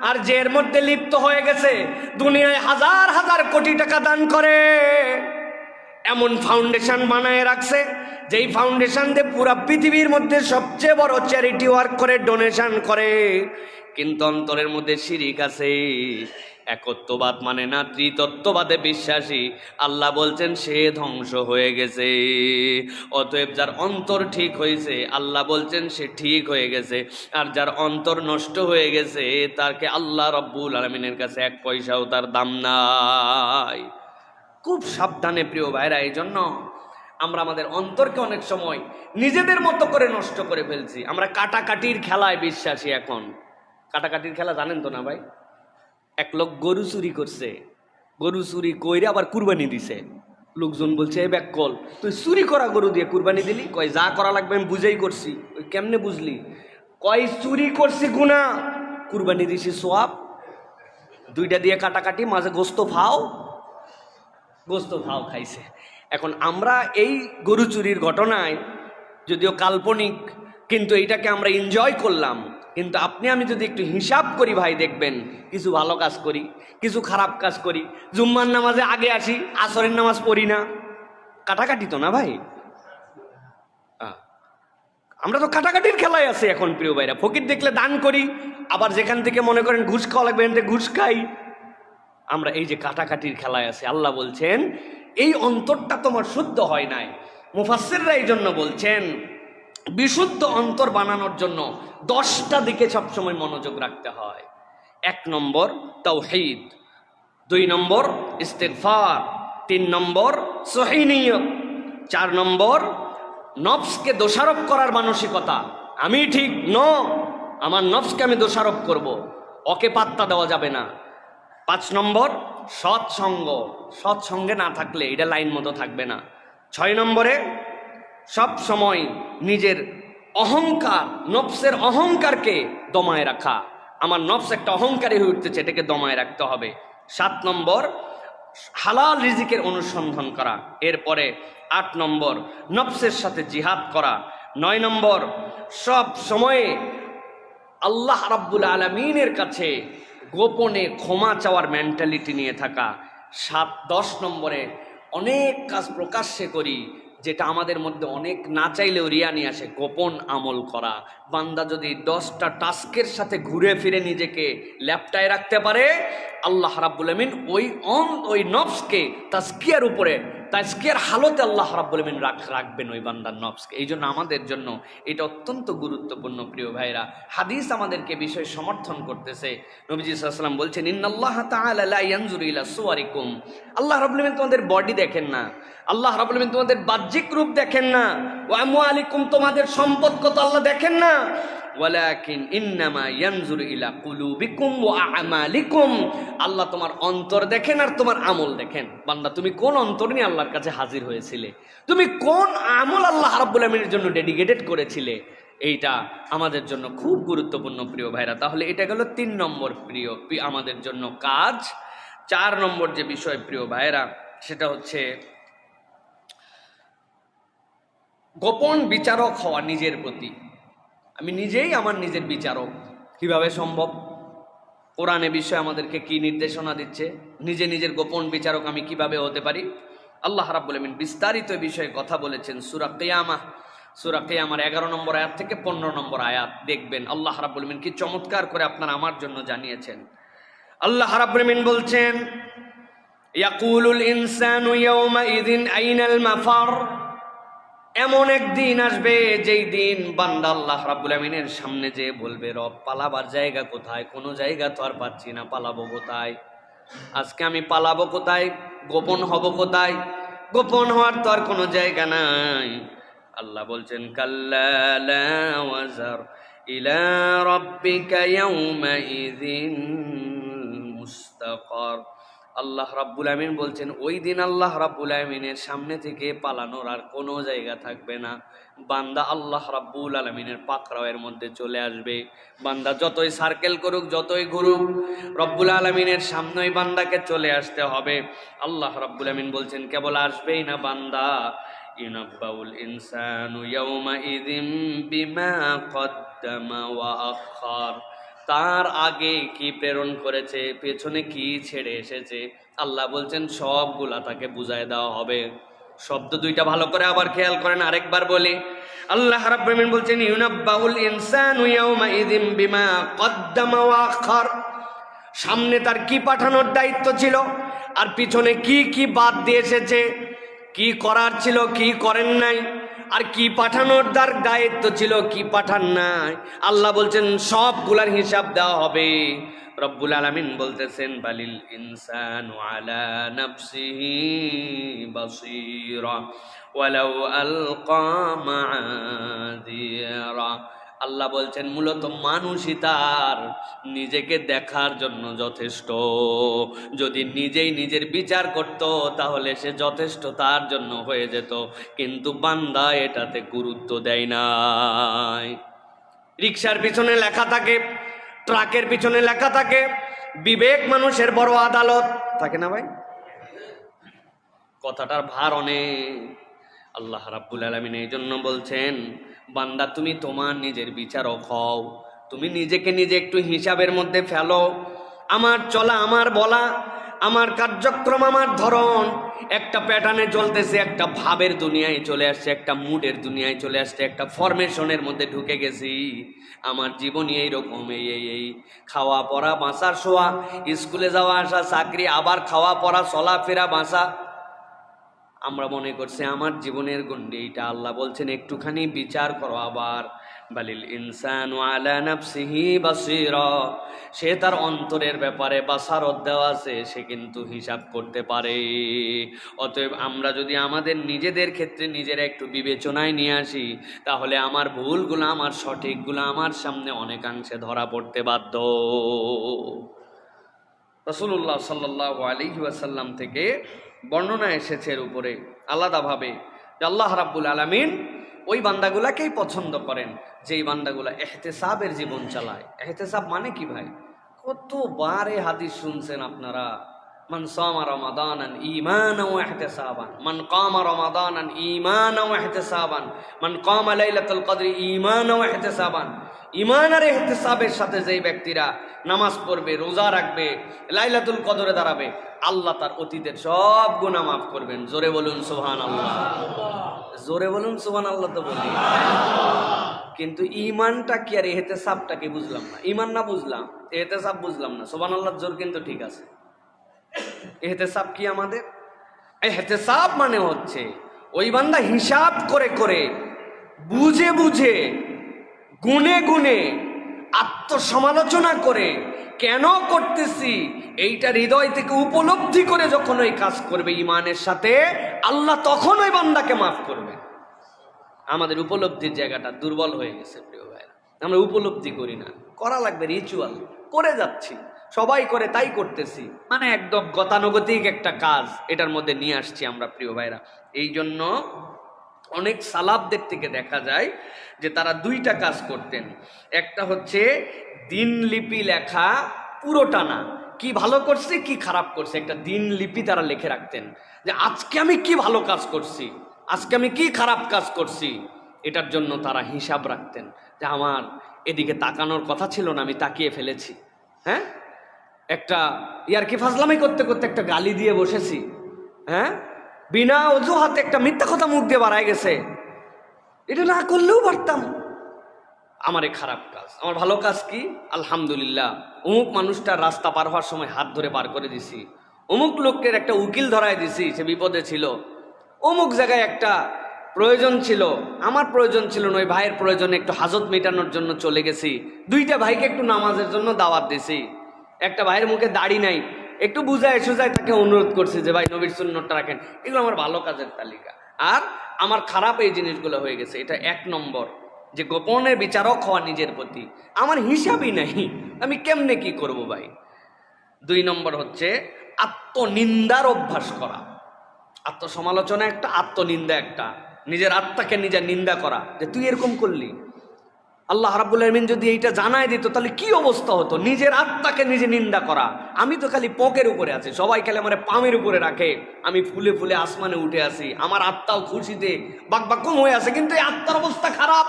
আর যে এর মধ্যে লিপ্ত হয়ে গেছে, দুনিয়ায় হাজার হাজার কোটি টাকা দান করে, এমন ফাউন্ডেশন বানায় রাখছে যেই ফাউন্ডেশন দিয়ে পুরা পৃথিবীর মধ্যে সবচেয়ে বড় চ্যারিটি ওয়ার্ক করে, ডোনেশন করে, কিন্তু অন্তরের মধ্যে শিরিক আছে, একত্ববাদ মানে না, ত্রিতত্ত্ববাদে বিশ্বাসী। আল্লাহ বলছেন সে ধ্বংস হয়ে গেছে। অতএব যার অন্তর ঠিক হয়েছে, আল্লাহ বলছেন সে ঠিক হয়ে গেছে, আর যার অন্তর নষ্ট হয়ে গেছে তাকে আল্লাহ রাব্বুল আলামিনের কাছে 1 পয়সাও তার দাম নাই। খুব সাবধানে প্রিয় ভাইরা, এই জন্য আমরা আমাদের অন্তরকে অনেক সময় নিজেদের মতো করে নষ্ট করে ফেলছি। আমরা কাটাকাটির খেলায় বিশ্বাসী। এখন কাটাকাটির খেলা জানেন তো না ভাই? এক লোক গরু চুরি করছে, গরু চুরি কইরে আবার কুরবানি দিছে। লোকজন বলছে এ ব্যাককল, তুই চুরি করা গরু দিয়ে কুরবানি দিলি? কয় যা করা লাগবে আমি বুঝেই করছি। ওই কেমনে বুঝলি? কয় চুরি করছি গুনাহ, কুরবানি দিছি সোয়াব। দুইটা দিয়ে কাটাকাটি, মাঝে গোস্ত ফাও খাইছে। এখন আমরা এই গরু চুরির ঘটনায়, যদিও কাল্পনিক, কিন্তু এইটাকে আমরা এনজয় করলাম। কিন্তু আপনি আমি যদি একটু হিসাব করি ভাই, দেখবেন কিছু ভালো কাজ করি, কিছু খারাপ কাজ করি। জুম্মার নামাজে আগে আসি, আসরের নামাজ পড়ি না, কাটাকাটি তো না ভাই। আমরা তো কাটাকাটির খেলায় আছি এখন প্রিয় ভাইরা। ফকির দেখলে দান করি, আবার যেখান থেকে মনে করেন ঘুষ খাওয়া লাগবে এখান থেকে ঘুষ খাই। আমরা এই যে কাটাকাটির খেলায় আছি। আল্লাহ বলছেন এই অন্তরটা তোমার শুদ্ধ হয় নাই। মুফাসসিররা এই জন্য বলছেন বিশুদ্ধ অন্তর বানানোর জন্য 10টা দিকে সবসময় মনোযোগ রাখতে হয়। 1 নম্বর তাওহীদ, 2 নম্বর ইস্তিগফার, 3 নম্বর সহিহ নিয়ত, 4 নম্বর নফসকে দোষারোপ করার মানসিকতা। আমি ঠিক আমার নফসকে আমি দোষারোপ করব, ওকে পাত্তা দেওয়া যাবে না। 5 নম্বর সৎসঙ্গে না থাকলে এটা লাইন মতো থাকবে না। 6 নম্বরে সব সময় নিজের অহংকার, নফসের অহংকারকে দমায় রাখা। আমার নফস একটা অহংকারী হয়ে উঠতেছে, এটাকে দমায় রাখতে হবে। 7 নম্বর হালাল রিজিকের অনুসন্ধান করা। এরপরে 8 নম্বর নফসের সাথে জিহাদ করা। 9 নম্বর সব সময়ে আল্লাহ রাব্বুল আলামিনের কাছে গোপনে ক্ষমা চাওয়ার মেন্টালিটি নিয়ে থাকা। 10 নম্বরে অনেক কাজ প্রকাশ্যে করি, যেটা আমাদের মধ্যে অনেক না চাইলেও রিয়া নিয়ে আসে, গোপন আমল করা। বান্দা যদি 10টা টাস্কের সাথে ঘুরে ফিরে নিজেকে ল্যাপটায় রাখতে পারে, আল্লাহ রাব্বুল আমিন ওই নফসকে তাজকিয়ার হালতে আল্লাহ রাব্বুল আমিন রাখবেন ওই বান্দার নফসকে। এই জন্য আমাদের জন্য এটা অত্যন্ত গুরুত্বপূর্ণ প্রিয় ভাইরা। হাদিস আমাদেরকে বিষয় সমর্থন করতেছে। নবীজি সাল্লাল্লাহু আলাইহি ওয়াসাল্লাম বলছেন ইন্নাল্লাহ তাআলা লা ইয়ানজুরু ইলা সুওয়ারিকুম, আল্লাহ রাব্বুল আমিন তোমাদের বডি দেখেন না, আল্লাহ রাব্বুল আমিন তোমাদের বাহ্যিক রূপ দেখেন না, ওয়া আমওয়ালিকুম তোমাদের সম্পদ কত আল্লাহ দেখেন না, ওয়ালাকিন ইন্নামা ইয়ানজুরু ইলা কুলুবিকুম ওয়া আমালিকুম, আল্লাহ তোমার অন্তর দেখেন আর তোমার আমল দেখেন। বান্দা তুমি কোন অন্তর নিয়ে আল্লাহর কাছে হাজির হয়েছিলে, তুমি কোন আমল আল্লাহ রাব্বুল আমিনের জন্য ডেডিকেটেড করেছিলে, এইটা আমাদের জন্য খুব গুরুত্বপূর্ণ প্রিয় ভাইরা। তাহলে এটা গেল 3 নম্বর প্রিয় আমাদের জন্য কাজ। 4 নম্বর যে বিষয় প্রিয় ভাইরা, সেটা হচ্ছে গোপন বিচারক হওয়া নিজের প্রতি। আমি নিজেই আমার নিজের বিচারক। কিভাবে সম্ভব? কোরআনে বিষয়ে আমাদেরকে কি নির্দেশনা দিচ্ছে? নিজের গোপন বিচারক আমি কিভাবে হতে পারি? আল্লাহ রাব্বুল আমিন বিস্তারিত বিষয়ে কথা বলেছেন সূরা কিয়ামার 11 নম্বর আয়াত থেকে 15 নম্বর আয়াত। দেখবেন আল্লাহ রাব্বুল আমিন কি চমৎকার করে আপনার আমার জন্য জানিয়েছেন। আল্লাহ রাব্বুল আমিন বলছেন ইয়াকুলুল ইনসানু ইয়াওমাইযিন আইনাল মাফার, এমন একদিন আসবে যেই দিন বান্দা আল্লাহ রাব্বুল আমিনের সামনে যে বলবে রব পালাবার জায়গা কোথায়? কোনো জায়গা তো আর পাচ্ছি না, পালাবো কোথায়? আজকে আমি পালাবো কোথায়? গোপন হব কোথায়? গোপন হওয়ার তো আর কোনো জায়গা নাই। আল্লাহ বলছেন কাল্লা লা ওয়াজার ইলা রাব্বিকা ইয়াওমাইযিন মুস্তাকার। আল্লাহ রাব্বুল আমিন বলছেন ওই দিন আল্লাহ রাব্বুল আমিনের সামনে থেকে পালানোর আর কোনো জায়গা থাকবে না। বান্দা আল্লাহ রাব্বুল আমিনের পাকড়াওয়ের মধ্যে চলে আসবে। বান্দা যতই সার্কেল করুক, যতই ঘুরুক, রব্বুল আমিনের সামনেই বান্দাকে চলে আসতে হবে। আল্লাহ রাব্বুল আমিন বলছেন কেবল আসবেই না, বান্দা ইউনাব্বাউল ইনসানু ইয়াওমাইযিন বিমা কদ্দামা ওয়া আখার, তার আগে কি প্রেরণ করেছে, পেছনে কি ছেড়ে এসেছে, আল্লাহ বলছেন সবগুলা তাকে বুঝায় দেওয়া হবে। শব্দ দুইটা ভালো করে আবার খেয়াল করেন, আরেকবার বলি। আল্লাহ রাব্বুল আমিন বলছেন ইউনাব্বাউল ইনসানু ইয়াওমাইযিন বিমা কদ্দামা ওয়া আখার, সামনে তার কি পাঠানোর দায়িত্ব ছিল আর পিছনে কি কি বাদ দিয়ে এসেছে, কি করার ছিল কি করেন নাই, আর কি পাঠানোর তার দায়িত্ব ছিল কি পাঠান নাই, আল্লাহ বলছেন সবগুলার হিসাব দেওয়া হবে। রব্বুল আলামিন বলতেছেন বালিল ইনসানু আলা নাফসিহি বাসীরা ওয়ালাউ আলকা মাআযীরা। আল্লাহ বলছেন মূলত মানুষই তার নিজেকে দেখার জন্য যথেষ্ট। যদি নিজেই নিজের বিচার করত তাহলে সে যথেষ্ট তার জন্য হয়ে যেত, কিন্তু বান্দা এটাতে গুরুত্ব দেয় নাই। রিকশার পিছনে লেখা থাকে, ট্রাকের পিছনে লেখা থাকে বিবেক মানুষের বড় আদালত, থাকে না ভাই? কথাটার ভার অনেক। আল্লাহ রাব্বুল আলামিন এই জন্য বলছেন, বান্দা তুমি তোমার নিজের বিচারক হও, তুমি নিজেকে নিজে একটু হিসাবের মধ্যে ফেলো। আমার চলা, আমার বলা, আমার কার্যক্রম, আমার ধরন একটা প্যাটার্নে চলতেছে, একটা ভাবের দুনিয়ায় চলে আসছে, একটা মুডের দুনিয়ায় চলে আসছে, একটা ফরমেশনের মধ্যে ঢুকে গেছি। আমার জীবনই এইরকম, এই খাওয়া পড়া, বাঁচার শোয়া, স্কুলে যাওয়া আসা, চাকরি, আবার খাওয়া পড়া, চলাফেরা, বাঁচা। আমরা মনে করছি আমার জীবনের গণ্ডি এইটা। আল্লাহ বলছেন একটুখানি বিচার করো আবার। বালিল ইনসানু আলা নাফসিহি বাসীরা, সে তার অন্তরের ব্যাপারে বাসারত দেওয়া আছে, সে কিন্তু হিসাব করতে পারে। অতএব আমরা যদি আমাদের নিজেদের ক্ষেত্রে নিজেরা একটু বিবেচনায় নিয়ে আসি, তাহলে আমার ভুলগুলো, আমার সঠিকগুলো আমার সামনে অনেকাংশে ধরা পড়তে বাধ্য। রাসূলুল্লাহ সাল্লাল্লাহু আলাইহি ওয়াসাল্লাম থেকে বর্ণনা এসেছে এর উপরে আলাদাভাবে যে আল্লাহ রাব্বুল আলামিন ওই বান্দাগুলাকেই পছন্দ করেন যেই বান্দাগুলা ইহতিসাবের জীবন চালায়। ইহতিসাব মানে কি ভাই? কতবার এই হাদিস শুনছেন আপনারা, মান সামা রমাদানান ঈমানান ওয়া ইহতিসাবান, মান কামা রমাদানান ঈমানান ওয়া ইহতিসাবান, মান কামা লাইলাতুল কদরি ঈমানান ওয়া ইহতিসাবান। ঈমান আর ইহতিসাবের সাথে যেই ব্যক্তিরা নামাজ পড়বে, রোজা রাখবে, লাইলাতুল কদরে দাঁড়াবে, আল্লাহ তার অতীতের সব গুনাহ মাফ করবেন। জোরে বলুন সুবহানাল্লাহ, জোরে বলুন সুবহানাল্লাহ। তো বলি, কিন্তু ঈমানটা কি আর ইহতিসাবটা কি বুঝলাম না। ঈমান না বুঝলাম, ইহতিসাব বুঝলাম না। সুবহানাল্লাহ জোর কিন্তু ঠিক আছে। ইহতিসাব কি আমাদের? ইহতিসাব মানে হচ্ছে ওই বান্দা হিসাব করে করে, বুঝে বুঝে, গুনে গুনে, আত্মসমালোচনা করে কেন করতেছি এইটা হৃদয় থেকে উপলব্ধি করে যখন ওই কাজ করবে ঈমানের সাথে, আল্লাহ তখন ওই বান্দাকে মাফ করবে। আমাদের উপলব্ধির জায়গাটা দুর্বল হয়ে গেছে প্রিয় ভাইরা, আমরা উপলব্ধি করি না। করা লাগবে, রিচুয়াল করে যাচ্ছি, সবাই করে তাই করতেছি, মানে একদম গতানুগতিক একটা কাজ এটার মধ্যে নিয়ে আসছি আমরা প্রিয় ভাইরা। এই জন্য অনেক সালাফদের থেকে দেখা যায় যে তারা দুইটা কাজ করতেন। একটা হচ্ছে দিনলিপি লেখা, পুরোটা না, কি ভালো করছে কি খারাপ করছে, একটা দিনলিপি তারা লিখে রাখতেন যে আজকে আমি কি ভালো কাজ করছি, আজকে আমি কি খারাপ কাজ করছি। এটার জন্য তারা হিসাব রাখতেন যে আমার এদিকে তাকানোর কথা ছিল না, আমি তাকিয়ে ফেলেছি। হ্যাঁ, একটা ইয়ারকি ফাজলামি করতে করতে একটা গালি দিয়ে বসেছি। হ্যাঁ, বিনা অজুহাতে একটা মিথ্যা কথা মুখ দিয়ে বাড়ায় গেছে, এটা না করলেও পারতাম। আমার এই খারাপ কাজ, আমার ভালো কাজ কি? আলহামদুলিল্লাহ, অমুক মানুষটার রাস্তা পার হওয়ার সময় হাত ধরে পার করে দিছি, অমুক লোকের একটা উকিল ধরায় দিছি, সে বিপদে ছিল, অমুক জায়গায় একটা প্রয়োজন ছিল, আমার প্রয়োজন ছিল না, ওই ভাইয়ের প্রয়োজনে একটু হাজত মেটানোর জন্য চলে গেছি, দুইটা ভাইকে একটু নামাজের জন্য দাওয়াত দিছি, একটা ভাইয়ের মুখে দাড়ি নাই, একটু বুঝায় সুজায় তাকে অনুরোধ করছি যে ভাই নবীর সুন্নতটা রাখেন। এগুলো আমার ভালো কাজের তালিকা। আর আমার খারাপ এই জিনিসগুলো হয়ে গেছে, এটা এক নম্বর, যে গোপনের বিচারক হওয়া নিজের প্রতি। আমার হিসাবই নাই, আমি কেমনে কি করব ভাই। দুই নম্বর হচ্ছে আত্মনিন্দার অভ্যাস করা। আত্মসমালোচনা একটা, আত্মনিন্দা একটা, নিজের আত্মাকে নিজের নিন্দা করা যে তুই এরকম করলি। আল্লাহ রাব্বুল আলামিন যদি এইটা জানায় দিত তাহলে কি অবস্থা হতো। নিজের আত্মাকে নিজে নিন্দা করা। আমি তো খালি পকের উপরে আছি, সবাই খালি আমার পামের উপরে রাখে, আমি ফুলে ফুলে আসমানে উঠে আসি, আমার আত্মাও খুশিতে বাকবাক্যম হয়ে আছে, কিন্তু এই আত্মার অবস্থা খারাপ।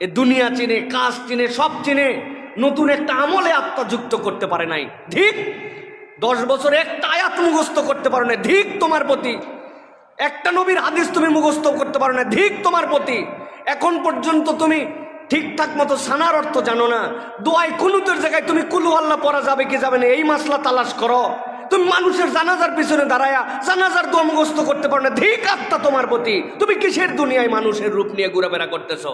এ দুনিয়া চিনে, কাজ চিনে, সব চিনে, নতুন একটা আমলে আত্মা যুক্ত করতে পারে নাই। ঠিক 10 বছর একটা আয়াত মুখস্থ করতে পারো না, ঠিক তোমার প্রতি। একটা নবীর হাদিস তুমি মুখস্থ করতে পারো না, ঠিক তোমার প্রতি। এখন পর্যন্ত তুমি ঠিকঠাক মতো সানার অর্থ জানো না। দোয়ায় কুনুতের জায়গায় তুমি কুলু আল্লাহ পড়া যাবে কি যাবে না এই মাসলা তালাশ করো। তুমি মানুষের জানাজার পিছনে দাঁড়ায়া জানাজার দোয়া মুখস্থ করতে পারো না, ঠিক আত্মা তোমার প্রতি। তুমি কিসের দুনিয়ায় মানুষের রূপ নিয়ে ঘোরাফেরা করতেছ?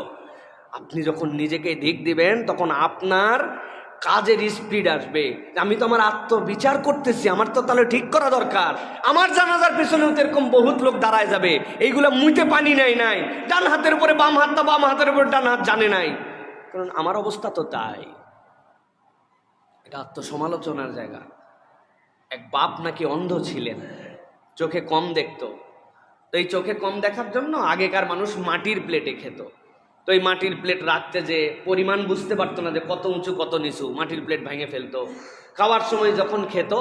আপনি যখন নিজেকে ধিক দিবেন তখন আপনার কাজের স্পিড আসবে। আমি তো আমার আত্মবিচার করতেছি, আমার তো তাহলে ঠিক করা দরকার। আমার জানাজার পেছনেও তো এরকম বহুত লোক দাঁড়ায় যাবে, এইগুলা মুইতে পানি নাই, ডান হাতের উপরে বাম হাত, বাম হাতের উপরে ডান হাত জানে নাই। কারণ আমার অবস্থা তো তাই। এটা আত্মসমালোচনার জায়গা। এক বাপ নাকি অন্ধ ছিলেন, চোখে কম দেখতো। তো এই চোখে কম দেখার জন্য আগেকার মানুষ মাটির প্লেটে খেত। তো এই মাটির প্লেট রাখতে যে পরিমাণ বুঝতে পারতো না যে কত উঁচু কত নিচু, মাটির প্লেট ভেঙে ফেলতো। খাওয়ার সময় যখন খেত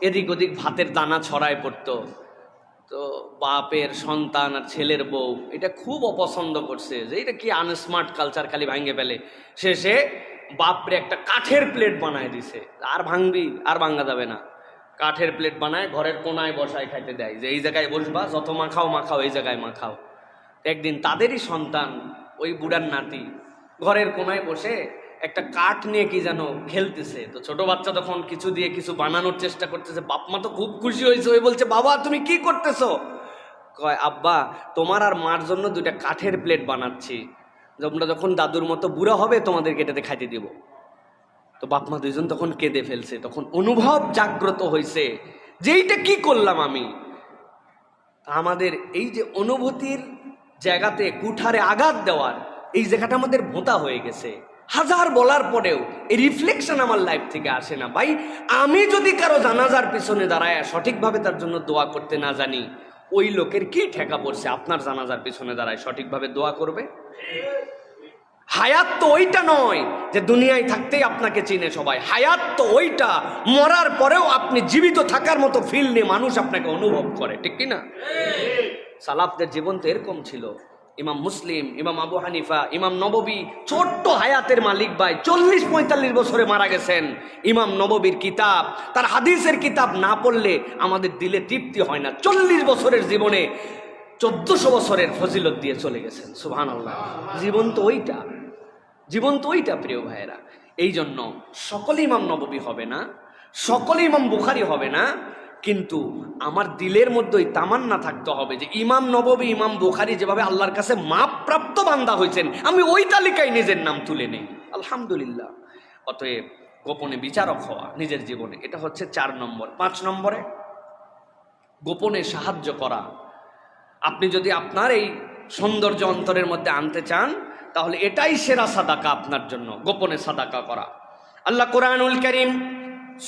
এদিক ওদিক ভাতের দানা ছড়ায় পড়তো। তো বাপের সন্তান আর ছেলের বউ এটা খুব অপছন্দ করছে যে এটা কি আনস্মার্ট কালচার, খালি ভাঙে ফেলে। শেষে বাপরে একটা কাঠের প্লেট বানায় দিছে, আর ভাঙবি আর ভাঙা যাবে না। কাঠের প্লেট বানায় ঘরের কোনায় বসায় খাইতে দেয়, যে এই জায়গায় বসবা, যত মাখাও মাখাও এই জায়গায় মাখাও। একদিন তাদেরই সন্তান, ওই বুড়ার নাতি, ঘরের কোনায় বসে একটা কাঠ নিয়ে কি যেন খেলতেছে। তো ছোট বাচ্চা তখন কিছু দিয়ে কিছু বানানোর চেষ্টা করতেছে। বাপ মা তো খুব খুশি হয়েছে, ওই বলছে বাবা তুমি কি করতেছো? কয় আব্বা তোমার আর মার জন্য দুইটা কাঠের প্লেট বানাচ্ছি, তোমরা যখন দাদুর মতো বুড়া হবে তোমাদেরকে এটাতে খাইতে দিব। তো বাপ মা দুইজন তখন কেঁদে ফেলছে। তখন অনুভব জাগ্রত হয়েছে যে এইটা কি করলাম আমি। আমাদের এই যে অনুভূতির জায়গাতে কুঠারে আঘাত দেওয়ার এই জায়গাটা আমাদের ভোঁতা হয়ে গেছে। হাজার বলার পরেও এই রিফ্লেকশন আমার লাইফ থেকে আসে না। ভাই আমি যদি কারো জানাজার পিছনে দাঁড়ায় সঠিকভাবে তার জন্য দোয়া করতে না জানি, ওই লোকের কি ঠেকা পড়ছে আপনার জানাজার পিছনে দাঁড়ায় সঠিকভাবে দোয়া করবে? হায়াত তো ওইটা নয় যে দুনিয়ায় থাকতেই আপনাকে চিনে সবাই। হায়াত তো ওইটা মরার পরেও আপনি জীবিত থাকার মতো ফিল নিয়ে মানুষ আপনাকে অনুভব করে, ঠিক কি না? সালাফদের জীবন তো এরকম ছিল। ইমাম মুসলিম, ইমাম আবু হানিফা, ইমাম নববী ছোট্ট হায়াতের মালিক ভাই, 40-45 বছরে মারা গেছেন। ইমাম নববীর কিতাব, তার হাদিসের কিতাব না পড়লে আমাদের দিলে তৃপ্তি হয় না। 40 বছরের জীবনে 1400 বছরের ফজিলত দিয়ে চলে গেছেন। সুবহানাল্লাহ। জীবন তো ওইটা, জীবন তো ওইটা প্রিয় ভাইয়েরা। এই জন্য সকলে ইমাম নববী হবে না, সকলে ইমাম বুখারী হবে না, কিন্তু আমার দিলের মধ্যে ওই তামান্না থাকতে হবে যে ইমাম নববী, ইমাম বুখারী যেভাবে আল্লাহর কাছে মাপপ্রাপ্ত বান্দা হয়েছেন, আমি ওই তালিকায় নিজের নাম তুলে নেই, আলহামদুলিল্লাহ। অতএব গোপনে বিচারক হওয়া নিজের জীবনে, এটা হচ্ছে 4 নম্বর। 5 নম্বরে গোপনে সাহায্য করা। আপনি যদি আপনার এই সৌন্দর্য অন্তরের মধ্যে আনতে চান তাহলে এটাই সেরা সাদাকা আপনার জন্য, গোপনে সাদাকা করা। আল্লাহ কুরআনুল কারীম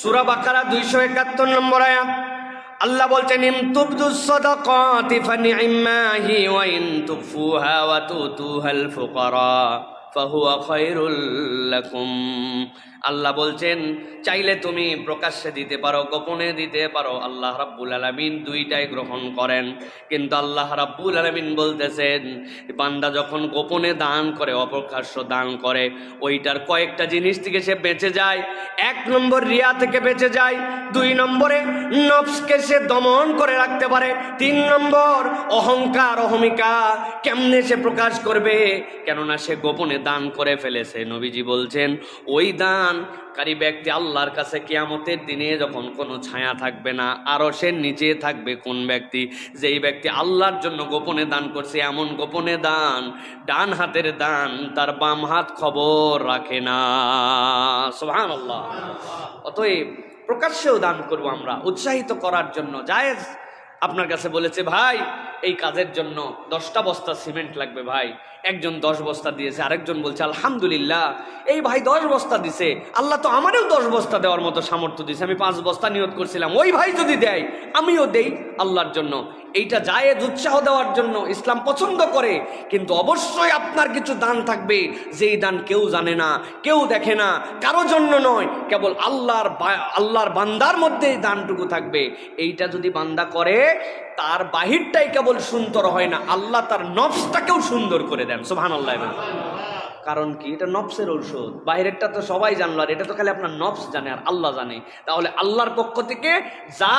সূরা বাকারা 271 নম্বর আয়াত, আল্লাহ বলছেন ইন তুবদুস সাদাকাতি ফানি'ম্মা হি ওয়া ইন তুখফুহা ওয়া তুতুহাল ফুকারা ফাহুয়া খায়রুল লাকুম। আল্লাহ বলছেন চাইলে তুমি প্রকাশ্যে দিতে পারো, গোপনে দিতে পারো। আল্লাহ রাব্বুল আলামিন দুইটাই গ্রহণ করেন, কিন্তু আল্লাহ রাব্বুল আলামিন বলতেছেন বান্দা যখন গোপনে দান করে, অপ্রকাশ্য দান করে, ওইটার কয়েকটা জিনিস থেকে সে বেঁচে যায়। 1 নম্বর রিয়া থেকে বেঁচে যায়, 2 নম্বরে নফসকে সে দমন করে রাখতে পারে, 3 নম্বর অহংকার অহমিকা কেমনে সে প্রকাশ করবে, কেননা সে গোপনে দান করে ফেলেছে। নবীজি বলছেন ওই দানকারী ব্যক্তি আল্লাহর কাছে কিয়ামতের দিনে যখন কোনো ছায়া থাকবে না, আরশের নিচে থাকবে কোন ব্যক্তি? যেই ব্যক্তি আল্লাহর জন্য গোপনে দান করছে। এমন গোপনে দান, ডান হাতের দান, তার বাম হাত খবর রাখে না। সুবহানাল্লাহ। অতএব প্রকাশ্যেও দান করব আমরা, উৎসাহিত করার জন্য। জায়েজ আপনার কাছে বলেছে ভাই এই কাজের জন্য 10টা বস্তা সিমেন্ট লাগবে, ভাই একজন 10 বস্তা দিয়েছে, আরেকজন বলছে আলহামদুলিল্লাহ এই ভাই 10 বস্তা দিছে, আল্লাহ তো আমারও 10 বস্তা দেওয়ার মতো সামর্থ্য দিছে, আমি 5 বস্তা নিয়ত করছিলাম, ওই ভাই যদি দেয় আমিও দেই আল্লাহর জন্য। এইটা জায়েজ, উৎসাহ দেওয়ার জন্য ইসলাম পছন্দ করে। কিন্তু অবশ্যই আপনার কিছু দান থাকবে যেই দান কেউ জানে না, কেউ দেখে না, কারো জন্য নয়, কেবল আল্লাহর বান্দার মধ্যে এই দানটুকু থাকবে। এইটা যদি বান্দা করে তার বাহিরটাই কেবল সুন্দর হয় না, আল্লাহ তার নফসটাকেও সুন্দর করে দেন। সুবহানাল্লাহ। কারণ কি? এটা নফসের ঔষধ। বাহিরেরটা তো সবাই জানলো, আর এটা তো খালি আপনার নফস জানে আর আল্লাহ জানে। তাহলে আল্লাহর পক্ষ থেকে যা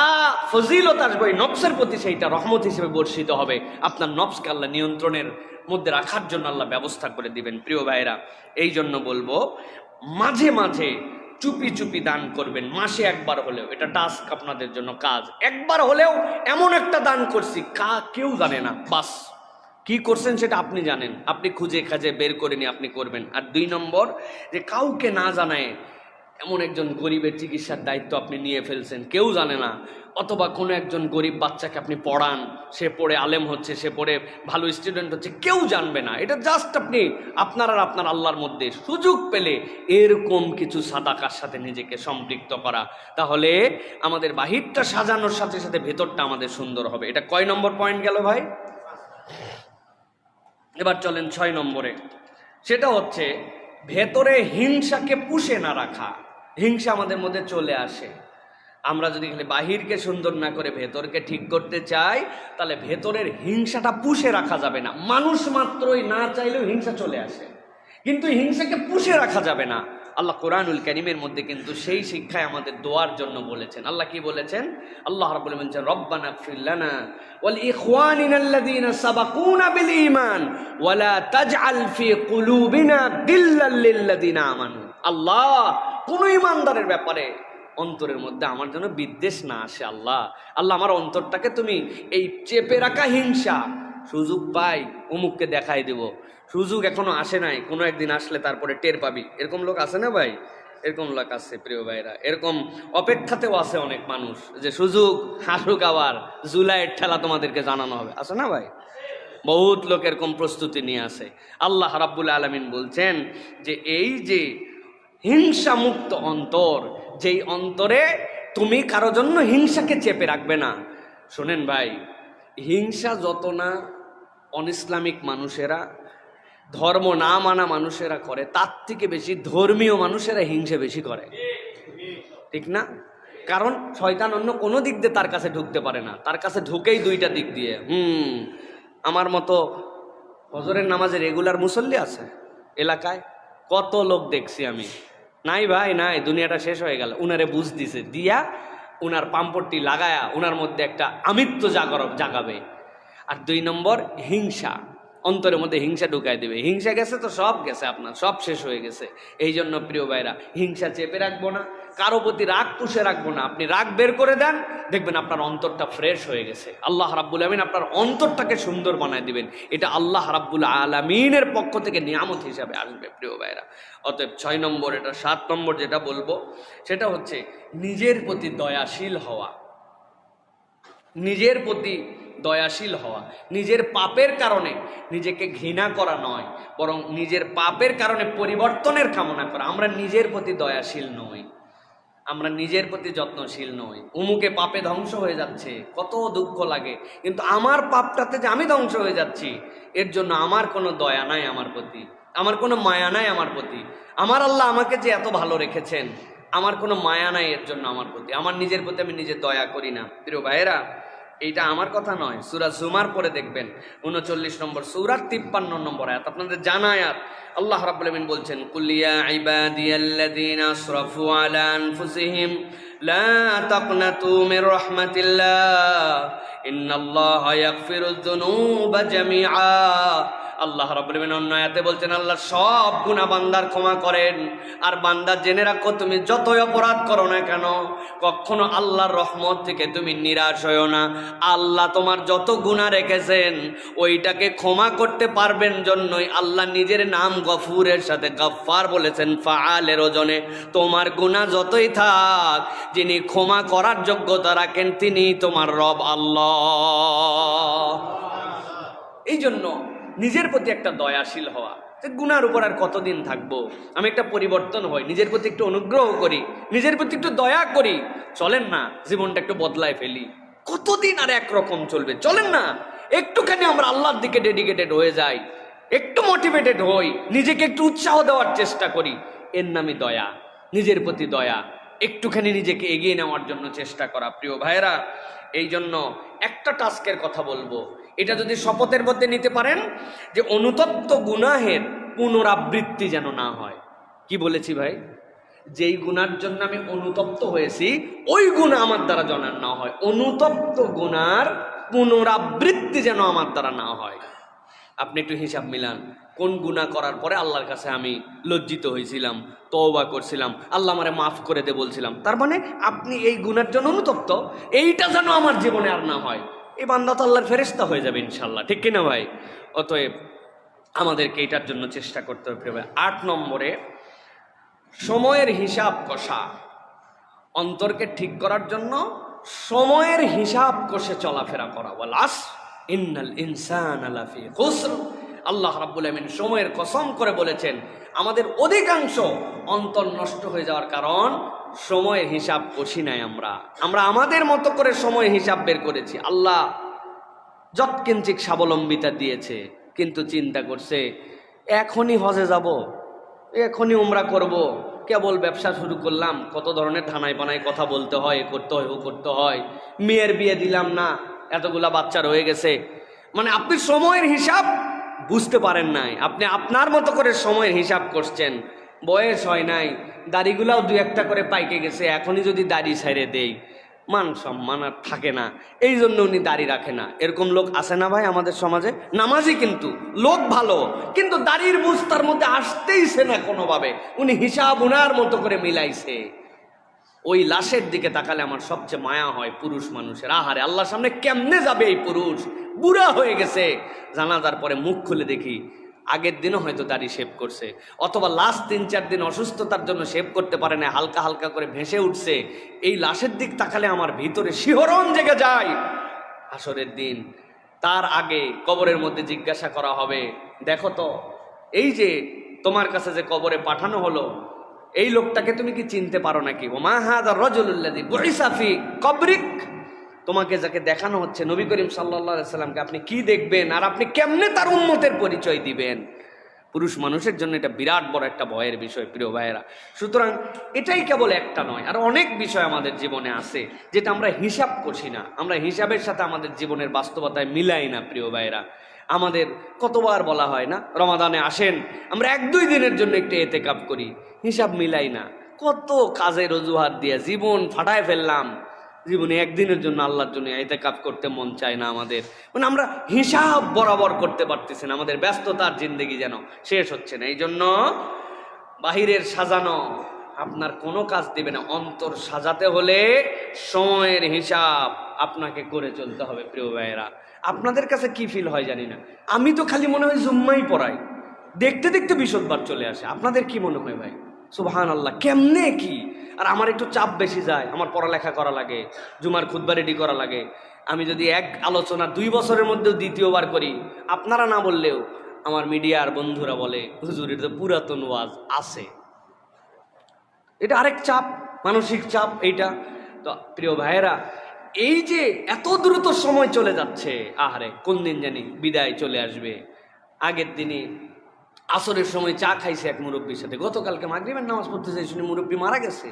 ফজিলত আসবে ওই নফসের প্রতি সেইটা রহমত হিসেবে বর্ষিত হবে। আপনার নফসকে আল্লাহ নিয়ন্ত্রণের মধ্যে রাখার জন্য আল্লাহ ব্যবস্থা করে দিবেন। প্রিয় ভাইরা, এই জন্য বলবো মাঝে মাঝে চুপি চুপি দান করবেন, মাসে একবার হলেও। এটা টাস্ক আপনাদের জন্য, কাজ। একবার হলেও এমন একটা দান করছি কেউ জানে না, বাস কি করছেন সেটা আপনি জানেন, আপনি খুঁজে খাজে বের করে নিয়ে আপনি করবেন। আর 2 নম্বর, যে কাউকে না জানায় এমন একজন গরিবের চিকিৎসার দায়িত্ব আপনি নিয়ে ফেলছেন, কেউ জানে না, অথবা কোনো একজন গরিব বাচ্চাকে আপনি পড়ান, সে পড়ে আলেম হচ্ছে, সে পড়ে ভালো স্টুডেন্ট হচ্ছে, কেউ জানবে না। এটা জাস্ট আপনি আপনার আর আপনার আল্লাহর মধ্যে সুযোগ পেলে এরকম কিছু সাদাকার সাথে নিজেকে সম্পৃক্ত করা, তাহলে আমাদের বাহিরটা সাজানোর সাথে সাথে ভেতরটা আমাদের সুন্দর হবে। এটা কয় নম্বর পয়েন্ট গেল ভাই? এবার চলেন 6 নম্বরে। সেটা হচ্ছে ভেতরে হিংসাকে পুষে না রাখা। হিংসা আমাদের মধ্যে চলে আসে, আমরা যদি খালি বাহিরকে সুন্দর না করে ভেতরকে ঠিক করতে চাই, তাহলে ভেতরের হিংসাটা পুষে রাখা যাবে না। মানুষ মাত্রই না চাইলেও হিংসা চলে আসে, কিন্তু হিংসাকে পুষে রাখা যাবে না। আল্লাহ কোরআনুল কারীমের মধ্যে কিন্তু সেই শিক্ষায় আমাদের দোয়ার জন্য বলেছেন। আল্লাহ কি বলেছেন? আল্লাহ রাব্বুল আলামিন বলেছেন, রব্বানা ইগফির লানা ওয়াল ইখওয়ানিনাল্লাযীনা সাবাকুনা বিল ঈমান ওয়া লা তাজআল ফি কুলুবিনা গিল্লাল লিল্লাযীনা আমানু। আল্লাহ, কোন ঈমানদারের ব্যাপারে অন্তরের মধ্যে আমার জন্য বিদ্বেষ না আসে। আল্লাহ, আমার অন্তরটাকে তুমি এই চেপে রাখা হিংসা, সুযোগ পাই অমুককে দেখাই দেব, সুযোগ এখনো আসে নাই, কোনো একদিন আসলে তারপরে টের পাবি, এরকম লোক আছে না ভাই? এরকম লোক আছে প্রিয় ভাইরা, এরকম অপেক্ষাতেও আছে অনেক মানুষ যে সুযোগ আসুক, আবার জুলাইয়ের ঠেলা তোমাদেরকে জানানো হবে, আছে না ভাই? বহুত লোক এরকম প্রস্তুতি নিয়ে আসে। আল্লাহ রাব্বুল আলামিন বলছেন যে এই যে হিংসা মুক্ত অন্তর, যেই অন্তরে তুমি কারো জন্য হিংসাকে চেপে রাখবে না। শোনেন ভাই, হিংসা যত না অনইসলামিক মানুষেরা, ধর্ম না মানা মানুষেরা করে, তার থেকে বেশি ধর্মীয় মানুষেরা হিংসা বেশি করে, ঠিক না? কারণ শয়তান অন্য কোনো দিক দিয়ে তার কাছে ঢুকতে পারে না, তার কাছে ঢুকেই দুইটা দিক দিয়ে। আমার মতো ফজরের নামাজে রেগুলার মুসল্লি আছে এলাকায়, কত লোক দেখছি আমি। নাই ভাই নাই, দুনিয়াটা শেষ হয়ে গেল। উনারে বুঝ দিছে, দিয়া উনার পাম্পটটি লাগায়া উনার মধ্যে একটা আমিত্ব জাগাবে। আর 2 নম্বর, হিংসা, অন্তরের মধ্যে হিংসা ঢুকাই দেবে। হিংসা গেছে তো সব গেছে, আপনার সব শেষ হয়ে গেছে। এই জন্য প্রিয় ভাইরা, হিংসা চেপে রাখবো না, কারো প্রতি রাগ পুষে রাখবো না। আপনি রাগ বের করে দেন, দেখবেন আপনার অন্তরটা ফ্রেশ হয়ে গেছে। আল্লাহ রাব্বুল আলামিন আপনার অন্তরটাকে সুন্দর বানায় দিবেন। এটা আল্লাহ রাব্বুল আলামিনের পক্ষ থেকে নিয়ামত হিসাবে আসবে প্রিয় ভাইরা। অতএব 6 নম্বর, এটা 7 নম্বর যেটা বলবো সেটা হচ্ছে নিজের প্রতি দয়াশীল হওয়া। নিজের প্রতি দয়াশীল হওয়া, নিজের পাপের কারণে নিজেকে ঘৃণা করা নয়, বরং নিজের পাপের কারণে পরিবর্তনের কামনা করা। আমরা নিজের প্রতি দয়াশীল নই, আমরা নিজের প্রতি যত্নশীল নই। উমুকে পাপে ধ্বংস হয়ে যাচ্ছে, কত দুঃখ লাগে, কিন্তু আমার পাপটাতে যে আমি ধ্বংস হয়ে যাচ্ছি, এর জন্য আমার কোনো দয়া নাই আমার প্রতি, আমার কোনো মায়া নাই আমার প্রতি। আমার আল্লাহ আমাকে যে এত ভালো রেখেছেন, আমার কোনো মায়া নাই এর জন্য আমার প্রতি। আমার নিজের প্রতি আমি নিজে দয়া করি না। প্রিয় ভাইয়েরা, এইটা আমার কথা নয়, সূরা জুমার পরে দেখবেন 39 নম্বর সূরার 53 নম্বর আয়াত, আপনাদের জানা আয়াত। আল্লাহ রাব্বুল আলামিন বলছেন, কুল ইয়া ইবাদিয়াল্লাযীনা আসরাফু আলা আনফুসিহিম লা তাকনাতু মির রাহমাতিল্লাহ ইন্নাল্লাহা ইয়াগফিরুয যুনুবা জামিআ। আল্লাহ রাব্বুল আলামিন অন্য আয়াতে বলছেন, আল্লাহ সব গুনাহ বান্দার ক্ষমা করেন। আর বান্দা জেনে রাখো, তুমি যতই অপরাধ করো না কেন, কখনো আল্লাহর রহমত থেকে তুমি নিরাশ হইও না। আল্লাহ তোমার যত গুনাহ রেখেছেন ওইটাকে ক্ষমা করতে পারবেন জন্যই আল্লাহ নিজের নাম গফুরের সাথে গফফার বলেছেন ফাআলের ওজনে। তোমার গুনাহ যতই থাক, যিনি ক্ষমা করার যোগ্যতা রাখেন তিনি তোমার রব আল্লাহ। এই জন্য নিজের প্রতি একটা দয়াশীল হওয়া, গুনার উপর আর কতদিন থাকবো, আমি একটা পরিবর্তন হই, নিজের প্রতি একটু অনুগ্রহ করি, নিজের প্রতি একটু দয়া করি। চলেন না জীবনটা একটু বদলায় ফেলি, কতদিন আর একরকম চলবে? চলেন না একটুখানি আমরা আল্লাহর দিকে ডেডিকেটেড হয়ে যাই, একটু মোটিভেটেড হই, নিজেকে একটু উৎসাহ দেওয়ার চেষ্টা করি। এর নামই দয়া, নিজের প্রতি দয়া, একটুখানি নিজেকে এগিয়ে নেওয়ার জন্য চেষ্টা করা। প্রিয় ভাইয়েরা, এই জন্য একটা টাস্কের কথা বলবো, এটা যদি শপথের মধ্যে নিতে পারেন যে অনুতপ্ত গুনাহের পুনরাবৃত্তি যেন না হয়। কি বলেছি ভাই? যেই গুনার জন্য আমি অনুতপ্ত হয়েছি ওই গুনাহ আমার দ্বারা যেন না হয়, অনুতপ্ত গুনার পুনরাবৃত্তি যেন আমার দ্বারা না হয়। আপনি একটু হিসাব মিলান, কোন গুনাহ করার পরে আল্লাহর কাছে আমি লজ্জিত হয়েছিলাম, তওবা করছিলাম, আল্লাহ আমারে মাফ করে দে বলছিলাম, তার মানে আপনি এই গুনার জন্য অনুতপ্ত, এইটা যেন আমার জীবনে আর না হয়। এই বান্দা তো আল্লাহর ফেরেশতা হয়ে যাবে ইনশাল্লাহ, ঠিক কিনা ভাই? অতএব আমাদেরকে এটার জন্য চেষ্টা করতে হবে। 8 নম্বরে, সময়ের হিসাব কষা, অন্তরকে ঠিক করার জন্য সময়ের হিসাব কষে চলাফেরা করা। ওয়াল আসর ইন্নাল ইনসানা লাফি খুসর। আল্লাহ রাব্বুল আমিন সময়ের কসম করে বলেছেন আমাদের অধিকাংশ অন্তর নষ্ট হয়ে যাওয়ার কারণ সময়ের হিসাব কষি নাই। আমরা আমাদের মতো করে সময়ের হিসাব বের করেছি। আল্লাহ যৎকিঞ্চিত স্বাবলম্বিতা দিয়েছে, কিন্তু চিন্তা করছে এখনই হজে যাব, এখনই উমরা করব, কেবল ব্যবসা শুরু করলাম, কত ধরনের থানায় পানায় কথা বলতে হয়, এ করতে হয়, ও করতে হয়, মেয়ের বিয়ে দিলাম না, এতগুলা বাচ্চা রয়ে গেছে। মানে আপনি সময়ের হিসাব বুঝতে পারেন নাই, আপনি আপনার মতো করে সময়ের হিসাব করছেন। বয়স হয় নাই, দাড়িগুলাও দু একটা করে পাইকে গেছে, এখনই যদি দাড়ি ছাইড়ে দেই মান সম্মান আর থাকে না, এই জন্য উনি দাড়ি রাখে না। এরকম লোক আছে না ভাই আমাদের সমাজে? নামাজি কিন্তু লোক ভালো, কিন্তু দাড়ির বুঝ তার মধ্যে আসতেইছে না কোনোভাবে, উনি হিসাব উনার মতো করে মিলাইছে। ওই লাশের দিকে তাকালে আমার সবচেয়ে মায়া হয় পুরুষ মানুষের। আহারে, আল্লাহর সামনে কেমনে যাবে এই পুরুষ, বুড়া হয়ে গেছে। জানাজার পরে মুখ খুলে দেখি আগের দিনও হয়তো দাড়ি শেভ করছে, অথবা লাস্ট 3-4 দিন অসুস্থতার জন্য শেভ করতে পারে না, হালকা হালকা করে ভেসে উঠছে। এই লাশের দিক তাকালে আমার ভিতরে শিহরণ জেগে যায়। হাসরের দিন, তার আগে কবরের মধ্যে জিজ্ঞাসা করা হবে, দেখো তো এই যে তোমার কাছে যে কবরে পাঠানো হলো, এই লোকটাকে তুমি কি চিনতে পারো নাকি? ওমা হাযা রাজুলুল্লাযী বুইসা ফী কবরিক, তোমাকে যাকে দেখানো হচ্ছে নবী করিম সাল্লাল্লাহু আলাইহি সাল্লামকে আপনি কি দেখবেন, আর আপনি কেমনে তার উম্মতের পরিচয় দিবেন? পুরুষ মানুষের জন্য এটা বিরাট বড় একটা ভয়ের বিষয় প্রিয় ভাইয়েরা। সুতরাং এটাই কেবল একটা নয়, আর অনেক বিষয় আমাদের জীবনে আছে যেটা আমরা হিসাব করছি না, আমরা হিসাবের সাথে আমাদের জীবনের বাস্তবতায় মিলাই না প্রিয় ভাইয়েরা। আমাদের কতবার বলা হয় না, রমাদানে আসেন, আমরা 1-2 দিনের জন্য একটু এতেকাফ করি, হিসাব মিলাই না। কত কাজের অজুহাত দিয়ে জীবন ফাটায় ফেললাম, জীবনে একদিনের জন্য আল্লাহর জন্য ইতিকাফ করতে মন চায় না আমাদের। মানে আমরা হিসাব বরাবর করতে পারতেছি না, আমাদের ব্যস্ততার জিন্দেগি যেন শেষ হচ্ছে না। এই জন্য বাহিরের সাজানো আপনার কোনো কাজ দেবে না, অন্তর সাজাতে হলে সময়ের হিসাব আপনাকে করে চলতে হবে প্রিয় ভাইয়েরা। আপনাদের কাছে কি ফিল হয় জানি না, আমি তো খালি মনে হয় জুম্মাই পড়াই, দেখতে দেখতে বিশদবার চলে আসে। আপনাদের কি মনে হয় ভাই? সুবহানাল্লাহ, কেমনে কি? আর আমার একটু চাপ বেশি যায়, আমার পড়ালেখা করা লাগে, জুমার খুতবা রেডি করা লাগে। আমি যদি এক আলোচনা 2 বছরের মধ্যেও দ্বিতীয়বার করি, আপনারা না বললেও আমার মিডিয়ার বন্ধুরা বলে হুজুর এটা তো পুরাতন ওয়াজ আছে। এটা আরেক চাপ, মানসিক চাপ এইটা। তো প্রিয় ভাইয়েরা, এই যে এত দ্রুত সময় চলে যাচ্ছে, আহারে কোন দিন জানি বিদায় চলে আসবে। আগের দিনই আসরের সময় চা খাইছে এক মুরব্বীর সাথে, গতকালকে মাগরিবের নামাজ পড়তে যাই শুনি মুরব্বী মারা গেছে।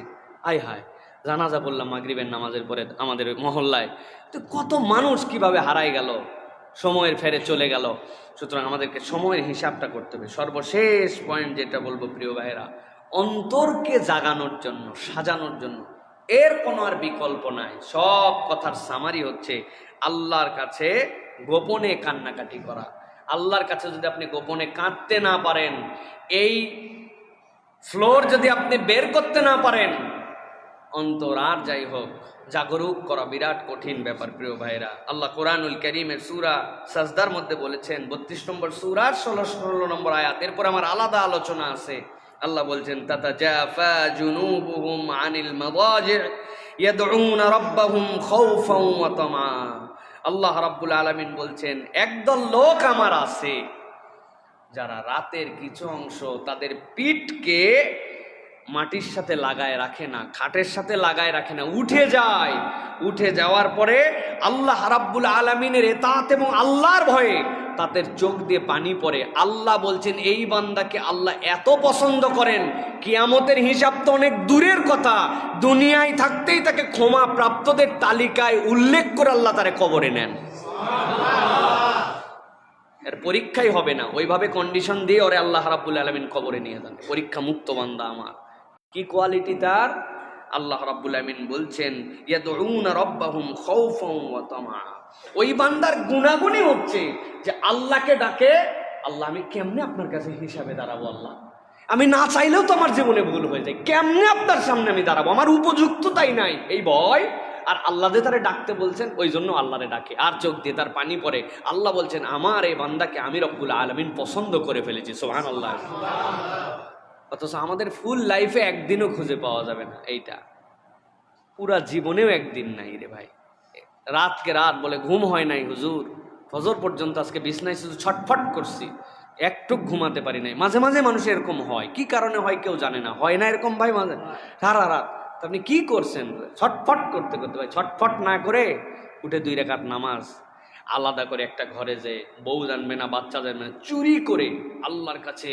আয় হায়, জানাজা বললাম মাগরিবের নামাজের পরে আমাদের মহল্লায়। তো কত মানুষ কিভাবে হারাই গেল, সময়ের ফেরে চলে গেল। সুতরাং আমাদেরকে সময়ের হিসাবটা করতে হবে। সর্বশেষ পয়েন্ট যেটা বলবো প্রিয় ভাইয়েরা, অন্তরকে জাগানোর জন্য, সাজানোর জন্য এর কোনো আর বিকল্প নাই। সব কথার সামারি হচ্ছে আল্লাহর কাছে গোপনে কান্নাকাটি করা। আল্লাহর কাছে যদি আপনি গোপনে কাঁদতে না পারেন, এই ফ্লোর যদি আপনি বের করতে না পারেন, অন্তর আর যাই হোক জাগরুক করা বিরাট কঠিন ব্যাপার প্রিয় ভাইরা। আল্লাহ কোরআনুল কারীমের সূরা সাজদার মধ্যে বলেছেন, 32 নম্বর সূরার 16 নম্বর আয়াত, এরপর আমার আলাদা আলোচনা আছে। আল্লাহ বলছেন, তাতাজাফা জুনুবুহুম আনিল মাদাজি' ইয়াদউনা রাব্বাহুম খাওফান ওয়া তামা। আল্লাহ রাব্বুল আলামিন বলছেন, একদল লোক আমার আছে যারা রাতের কিছু অংশ তাদের পিঠকে মাটির সাথে লাগায় রাখে না, খাটের সাথে লাগায় রাখে না, উঠে যায়। উঠে যাওয়ার পরে আল্লাহ রাব্বুল আলামিনের ইতাআত এবং আল্লাহর ভয়ে তাদের চোখ দিয়ে পানি পড়ে। আল্লাহ বলছেন, এই বান্দাকে আল্লাহ এত পছন্দ করেন, কিয়ামতের হিসাব তো অনেক দূরের কথা, দুনিয়ায় থাকতেই তাকে ক্ষমা প্রাপ্তদের তালিকায় উল্লেখ করে আল্লাহ তারে কবরে নেন। এর পরীক্ষাই হবে না, ওইভাবে কন্ডিশন দিয়ে ওরে আল্লাহ রাব্বুল আলামিন কবরে নিয়ে যান। পরীক্ষা মুক্ত বান্দা আমার, কি কোয়ালিটি তার? আল্লাহ রাব্বুল আলামিন বলছেন, ইয়াদউনা রাব্বাহুম খাওফান ওয়া তামা। ওই বান্দার গুণাগুণই হচ্ছে যে আল্লাহকে ডাকে, আল্লাহ আমি কেমনে আপনার কাছে হিসাবে দাঁড়াবো, আল্লাহ আমি না চাইলেও তো আমার জীবনে ভুল হয়ে যায়, কেমনে আপনার সামনে আমি দাঁড়াবো, আমার উপযুক্ততাই নাই, এই ভয়। আর আল্লাহ যে তারে ডাকতে বলছেন, ওই জন্য আল্লাহরে ডাকে, আর চোখ দিয়ে তার পানি পড়ে। আল্লাহ বলছেন, আমার এই বান্দাকে আমি রব্বুল আলামিন পছন্দ করে ফেলেছি। সুবহানাল্লাহ। অথচ আমাদের ফুল লাইফে একদিনও খুঁজে পাওয়া যাবে না এইটা, পুরা জীবনেও একদিন নাই রে ভাই। রাতকে রাত বলে ঘুম হয় নাই হুজুর, ফজর পর্যন্ত আজকে বিছনায় শুধু ছটফট করছি, একটু ঘুমাতে পারি নাই। মাঝে মাঝে মানুষ এরকম হয়, কি কারণে হয় কেউ জানে না, হয় না এরকম ভাই মাঝে সারা রাত। তো আপনি কি করছেন? ছটফট করতে করতে ভাই, ছটফট না করে উঠে 2 রাকাত নামাজ আলাদা করে একটা ঘরে, যে বউ জানবে না, বাচ্চা জানবে না, চুরি করে আল্লাহর কাছে,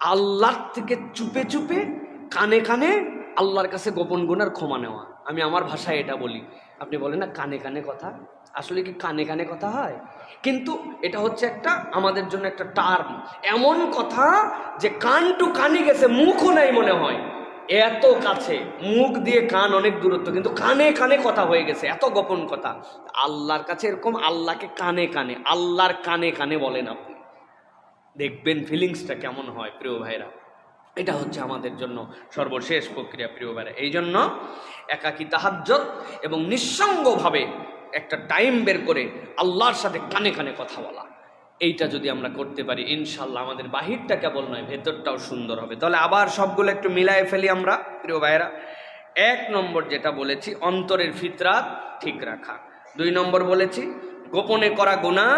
আল্লাহর থেকে চুপে চুপে কানে কানে আল্লাহর কাছে গোপন গুনার ক্ষমা নেওয়া। আমি আমার ভাষায় এটা বলি, আপনি বলেন না কানে কানে কথা, আসলে কি কানে কানে কথা হয়? কিন্তু এটা হচ্ছে একটা আমাদের জন্য একটা টার্ম, এমন কথা যে কান টু কানে গেছে, মুখও নাই মনে হয়, এত কাছে, মুখ দিয়ে কান অনেক দূরত্ব, কিন্তু কানে কানে কথা হয়ে গেছে, এত গোপন কথা। আল্লাহর কাছে এরকম আল্লাহকে কানে কানে, আল্লাহর কানে কানে বলেন আপনি, দেখবেন ফিলিংসটা কেমন হয় প্রিয় ভাইরা। এটা হচ্ছে আমাদের জন্য সর্বশেষ প্রক্রিয়া প্রিয় ভাইরা। এই জন্য একাকী তাহাজ্জুদ এবং নিঃসঙ্গভাবে একটা টাইম বের করে আল্লাহর সাথে কানে কানে কথা বলা, এইটা যদি আমরা করতে পারি ইনশাল্লাহ আমাদের বাহিরটা কেবল নয় ভেতরটাও সুন্দর হবে। তাহলে আবার সবগুলো একটু মিলায়ে ফেলি আমরা প্রিয় ভাইরা। 1 নম্বর যেটা বলেছি, অন্তরের ফিতরাত ঠিক রাখা। 2 নম্বর বলেছি গোপনে করা গুনাহ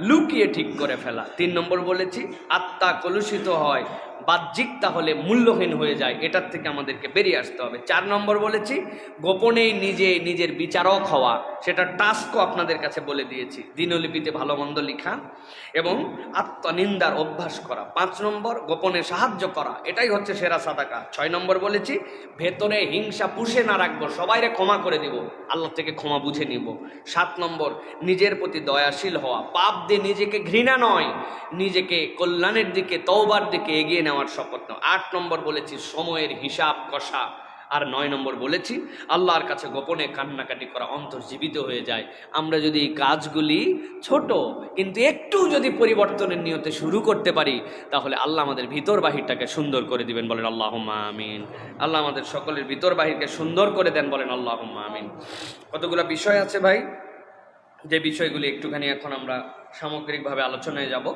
লুকিয়ে ঠিক করে ফেলা। 3 নম্বর বলেছি আত্মা কলুষিত হয়, বাহ্যিক তাহলে মূল্যহীন হয়ে যায়, এটার থেকে আমাদেরকে বেরিয়ে আসতে হবে। 4 নম্বর বলেছি গোপনেই নিজের বিচারক হওয়া, সেটা টাস্কও আপনাদের কাছে বলে দিয়েছি, দিনলিপিতে ভালো মন্দ লিখা এবং আত্মনিন্দার অভ্যাস করা। 5 নম্বর গোপনে সাহায্য করা, এটাই হচ্ছে সেরা সাদাকা। 6 নম্বর বলেছি ভেতরে হিংসা পুষে না রাখবো, সবাইরে ক্ষমা করে দিব, আল্লাহ থেকে ক্ষমা বুঝে নিব। 7 নম্বর নিজের প্রতি দয়াশীল হওয়া, পাপ দিয়ে নিজেকে ঘৃণা নয়, নিজেকে কল্যাণের দিকে, তওবার দিকে এগিয়ে নেওয়ার শপথ নাও। 8 নম্বর বলেছি সময়ের হিসাব কষা। আর 9 নম্বর বলেছি আল্লাহর কাছে গোপনে কান্নাকাটি করা, অন্তর জীবিত হয়ে যায়। আমরা যদি এই কাজগুলি ছোট কিন্তু একটু যদি পরিবর্তনের নিয়তে শুরু করতে পারি, তাহলে আল্লাহ আমাদের ভিতর বাহিরটাকে সুন্দর করে দিবেন, বলেন আল্লাহুম্মা আমিন। আল্লাহ আমাদের সকলের ভিতর বাহিরকে সুন্দর করে দেন, বলেন আল্লাহুম্মা আমিন। কতগুলো বিষয় আছে ভাই, যে বিষয়গুলি একটুখানি এখন আমরা সামগ্রিকভাবে আলোচনায় যাব।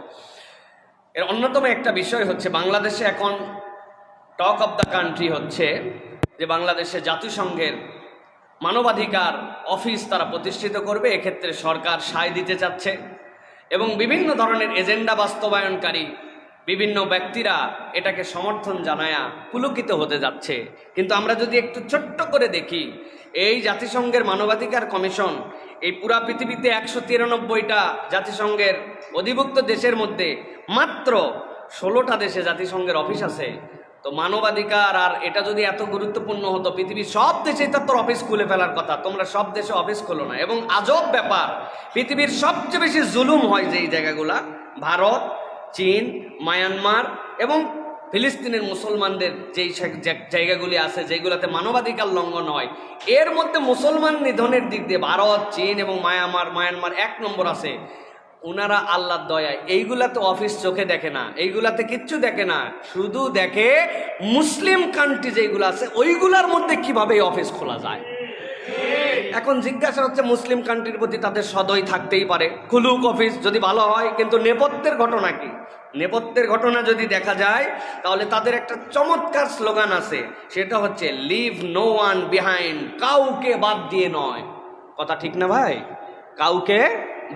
এর অন্যতম একটা বিষয় হচ্ছে বাংলাদেশে এখন টক অফ দ্য কান্ট্রি হচ্ছে যে বাংলাদেশে জাতিসংঘের মানবাধিকার অফিস তারা প্রতিষ্ঠিত করবে, এক্ষেত্রে সরকার সায় দিতে চাচ্ছে এবং বিভিন্ন ধরনের এজেন্ডা বাস্তবায়নকারী বিভিন্ন ব্যক্তিরা এটাকে সমর্থন জানায়া পুলকিত হতে যাচ্ছে। কিন্তু আমরা যদি একটু ছোট্ট করে দেখি, এই জাতিসংঘের মানবাধিকার কমিশন এই পুরা পৃথিবীতে 193টা জাতিসংঘের অধিভুক্ত দেশের মধ্যে মাত্র 16টা দেশে জাতিসংঘের অফিস আছে। তো মানবাধিকার আর এটা যদি এত গুরুত্বপূর্ণ হতো, পৃথিবীর সব দেশে তার অফিস খুলে ফেলার কথা, তোমরা সব দেশে অফিস খোলো না। এবং আজব ব্যাপার, পৃথিবীর সবচেয়ে বেশি জুলুম হয় যেই জায়গাগুলা, ভারত, চীন, মায়ানমার এবং ফিলিস্তিনের মুসলমানদের যেই জায়গাগুলি আছে যেগুলোতে মানবাধিকার লঙ্ঘন হয়, এর মধ্যে মুসলমান নিধনের দিক দিয়ে ভারত, চীন এবং মায়ানমার 1 নম্বর আছে। ওনারা আল্লাহর দয়ায় এইগুলাতে অফিস চোখে দেখে না, এইগুলাতে কিচ্ছু দেখে না, শুধু দেখে মুসলিম কান্ট্রি যেগুলো আছে ওইগুলার মধ্যে কিভাবে এই অফিস খোলা যায়। এখন জিজ্ঞাসা হচ্ছে মুসলিম কান্ট্রির প্রতি তাদের সদয় থাকতেই পারে, খুলুক অফিস যদি ভালো হয়, কিন্তু নেপথ্যের ঘটনা কি? নেপথ্যের ঘটনা যদি দেখা যায় তাহলে তাদের একটা চমৎকার স্লোগান আছে, সেটা হচ্ছে লিভ নো ওয়ান বিহাইন্ড, কাউকে বাদ দিয়ে নয়। কথা ঠিক না ভাই? কাউকে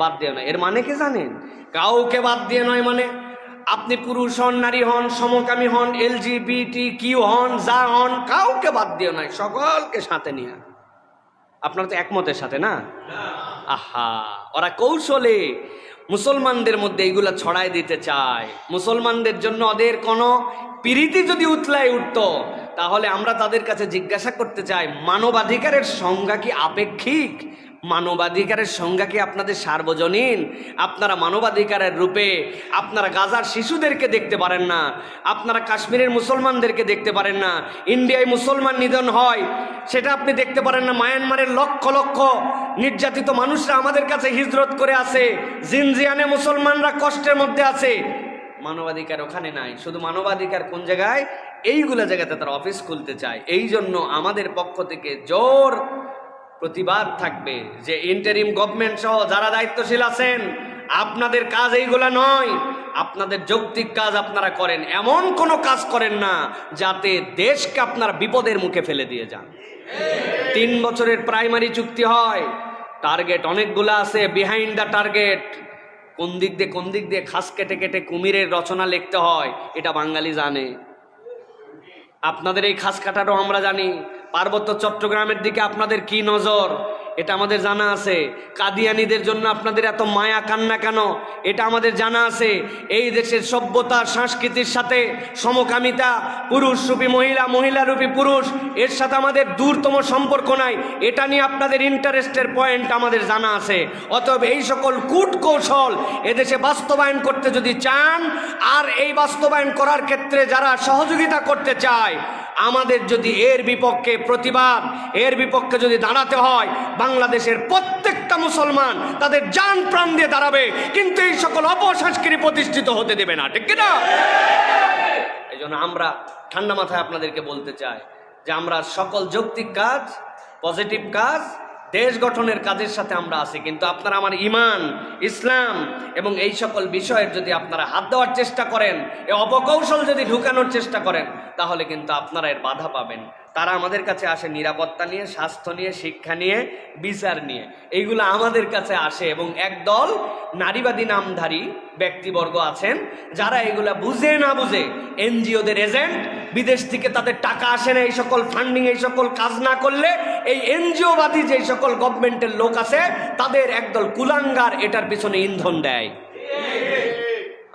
বাদ দিয়ে নয়, এর মানে কি জানেন? কাউকে বাদ দিয়ে নয় মানে আপনি পুরুষ হন, নারী হন, সমকামী হন, LGBTQ হন, যা হন, কাউকে বাদ দিয়ে নয়, সকলকে সাথে নিয়ে। আপনারা তো একমতের সাথে না? আহা, ওরা কৌশলে মুসলমানদের মধ্যে এইগুলা ছড়াই দিতে চায়। মুসলমানদের জন্য ওদের কোনো প্রীতি যদি উতলায় উঠতো, তাহলে আমরা তাদের কাছে জিজ্ঞাসা করতে চাই, মানবাধিকারের সংজ্ঞা কি আপেক্ষিক? মানবাধিকারের সংজ্ঞা কি আপনাদের সার্বজনীন? আপনারা মানবাধিকারের রূপে আপনারা গাজার শিশুদেরকে দেখতে পারেন না, আপনারা কাশ্মীরের মুসলমানদেরকে দেখতে পারেন না, ইন্ডিয়ায় মুসলমান নিধন হয় সেটা আপনি দেখতে পারেন না, মায়ানমারের লক্ষ লক্ষ নির্যাতিত মানুষরা আমাদের কাছে হিজরত করে আছে, জিনজিয়ানে মুসলমানরা কষ্টের মধ্যে আছে। মানবাধিকার ওখানে নাই। শুধু মানবাধিকার কোন জায়গায়? এইগুলা জায়গাতে তারা অফিস খুলতে চায়। এই জন্য আমাদের পক্ষ থেকে জোর প্রতিবাদ থাকবে যে ইন্টারিম গভর্নমেন্ট সহ যারা দায়িত্বশীল আছেন, আপনাদের কাজ এইগুলা নয়। আপনাদের যৌক্তিক কাজ আপনারা করেন, এমন কোনো কাজ করেন না যাতে দেশকে আপনারা বিপদের মুখে ফেলে দিয়ে যান। 3 বছরের প্রাইমারি চুক্তি হয়, টার্গেট অনেকগুলো আছে, বিহাইন্ড দ্য টার্গেট, কোন দিক দিয়ে খাস কেটে কেটে কুমিরের রচনা লিখতে হয় এটা বাঙালি জানে। আপনাদের এই খাস কাটারও আমরা জানি। পার্বত্য চট্টগ্রামের দিকে আপনাদের কি নজর এটা আমাদের জানা আছে। কাদিয়ানীদের জন্য আপনাদের এত মায়া কান্না কেন এটা আমাদের জানা আছে। এই দেশের সভ্যতা সংস্কৃতির সাথে সমকামিতা, পুরুষ রূপী মহিলা, মহিলা রূপী পুরুষ, এর সাথে আমাদের দূরতম সম্পর্ক নাই, এটা নিয়ে আপনাদের ইন্টারেস্টের পয়েন্ট আমাদের জানা আছে। অতএব এই সকল কূট কৌশল এদেশে বাস্তবায়ন করতে যদি চান, আর এই বাস্তবায়ন করার ক্ষেত্রে যারা সহযোগিতা করতে চায়, আমাদের যদি এর বিপক্ষে প্রতিবাদ, এর বিপক্ষে যদি দাঁড়াতে হয়, বাংলাদেশের প্রত্যেকটা মুসলমান তাদের জান প্রাণ দিয়ে দাঁড়াবে, কিন্তু এই সকল অপসংস্কৃতি প্রতিষ্ঠিত হতে দেবে না, ঠিক কিনা? এই জন্য আমরা ঠান্ডা মাথায় আপনাদেরকে বলতে চাই যে আমরা সকল যৌক্তিক কাজ, পজিটিভ কাজ, দেশ গঠনের কাজের সাথে আমরা আছি, কিন্তু আপনারা আমার ঈমান, ইসলাম এবং এই সকল বিষয়ের যদি আপনারা হাত দেওয়ার চেষ্টা করেন, এই অপকৌশল যদি ঢুকানোর চেষ্টা করেন, তাহলে কিন্তু আপনারা এর বাধা পাবেন। তারা আমাদের কাছে আসে নিরাপত্তা নিয়ে, স্বাস্থ্য নিয়ে, শিক্ষা নিয়ে, বিচার নিয়ে, এইগুলো আমাদের কাছে আসে। এবং একদল নারীবাদী নামধারী ব্যক্তিবর্গ আছেন যারা এগুলা বুঝে না বুঝে এনজিওদের এজেন্ট, বিদেশ থেকে তাদের টাকা আসে না, এই সকল ফান্ডিং, এই সকল কাজ না করলে এই এনজিওবাদী যে সকল গভর্নমেন্টের লোক আছে তাদের একদল কুলাঙ্গার এটার পিছনে ইন্ধন দেয়।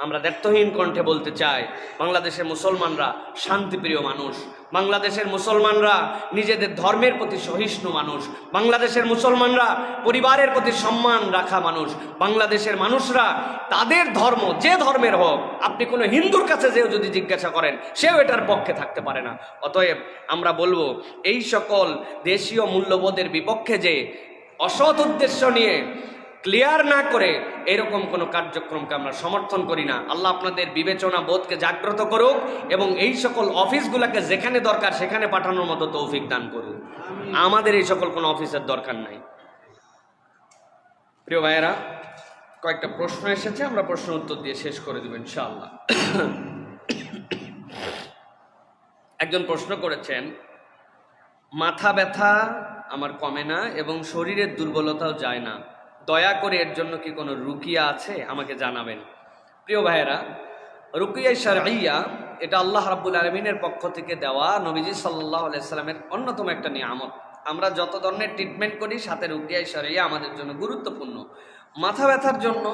আমরা দ্ব্যর্থহীন কণ্ঠে বলতে চাই, বাংলাদেশের মুসলমানরা শান্তিপ্রিয় মানুষ, বাংলাদেশের মুসলমানরা নিজেদের ধর্মের প্রতি সহিষ্ণু মানুষ, বাংলাদেশের মুসলমানরা পরিবারের প্রতি সম্মান রাখা মানুষ, বাংলাদেশের মানুষরা তাদের ধর্ম যে ধর্মের হোক, আপনি কোনো হিন্দুর কাছে যেও যদি জিজ্ঞাসা করেন সেও এটার পক্ষে থাকতে পারে না। অতএব আমরা বলবো এই সকল দেশীয় মূল্যবোধের বিপক্ষে যে অসৎ উদ্দেশ্য নিয়ে ক্লিয়ার না করে এরকম কোনো কার্যক্রমকে আমরা সমর্থন করি না। আল্লাহ আপনাদের বিবেচনা বোধকে জাগ্রত করুক এবং এই সকল অফিসগুলোকে যেখানে দরকার সেখানে পাঠানোর মতো তৌফিক দান করুক। আমাদের এই সকল কোনো অফিসের দরকার নাই। প্রিয় ভাইয়েরা, কয়েকটা প্রশ্ন এসেছে, আমরা প্রশ্ন উত্তর দিয়ে শেষ করে দেব ইনশাআল্লাহ। একজন প্রশ্ন করেছেন, মাথা ব্যথা আমার কমে না এবং শরীরের দুর্বলতাও যায় না, দয়া করে এর জন্য কি কোনো রুকিয়া আছে, আমাকে জানাবেন। প্রিয় ভাইয়েরা, রুকিয়া শারঈয়া এটা আল্লাহ রাব্বুল আলামিনের পক্ষ থেকে দেওয়া নবীজি সাল্লাল্লাহু আলাইহি সাল্লামের অন্যতম একটা নিয়ামত। আমরা যত ধরনের ট্রিটমেন্ট করি সাথে রুকিয়া শারঈয়া আমাদের জন্য গুরুত্বপূর্ণ। মাথা ব্যথার জন্য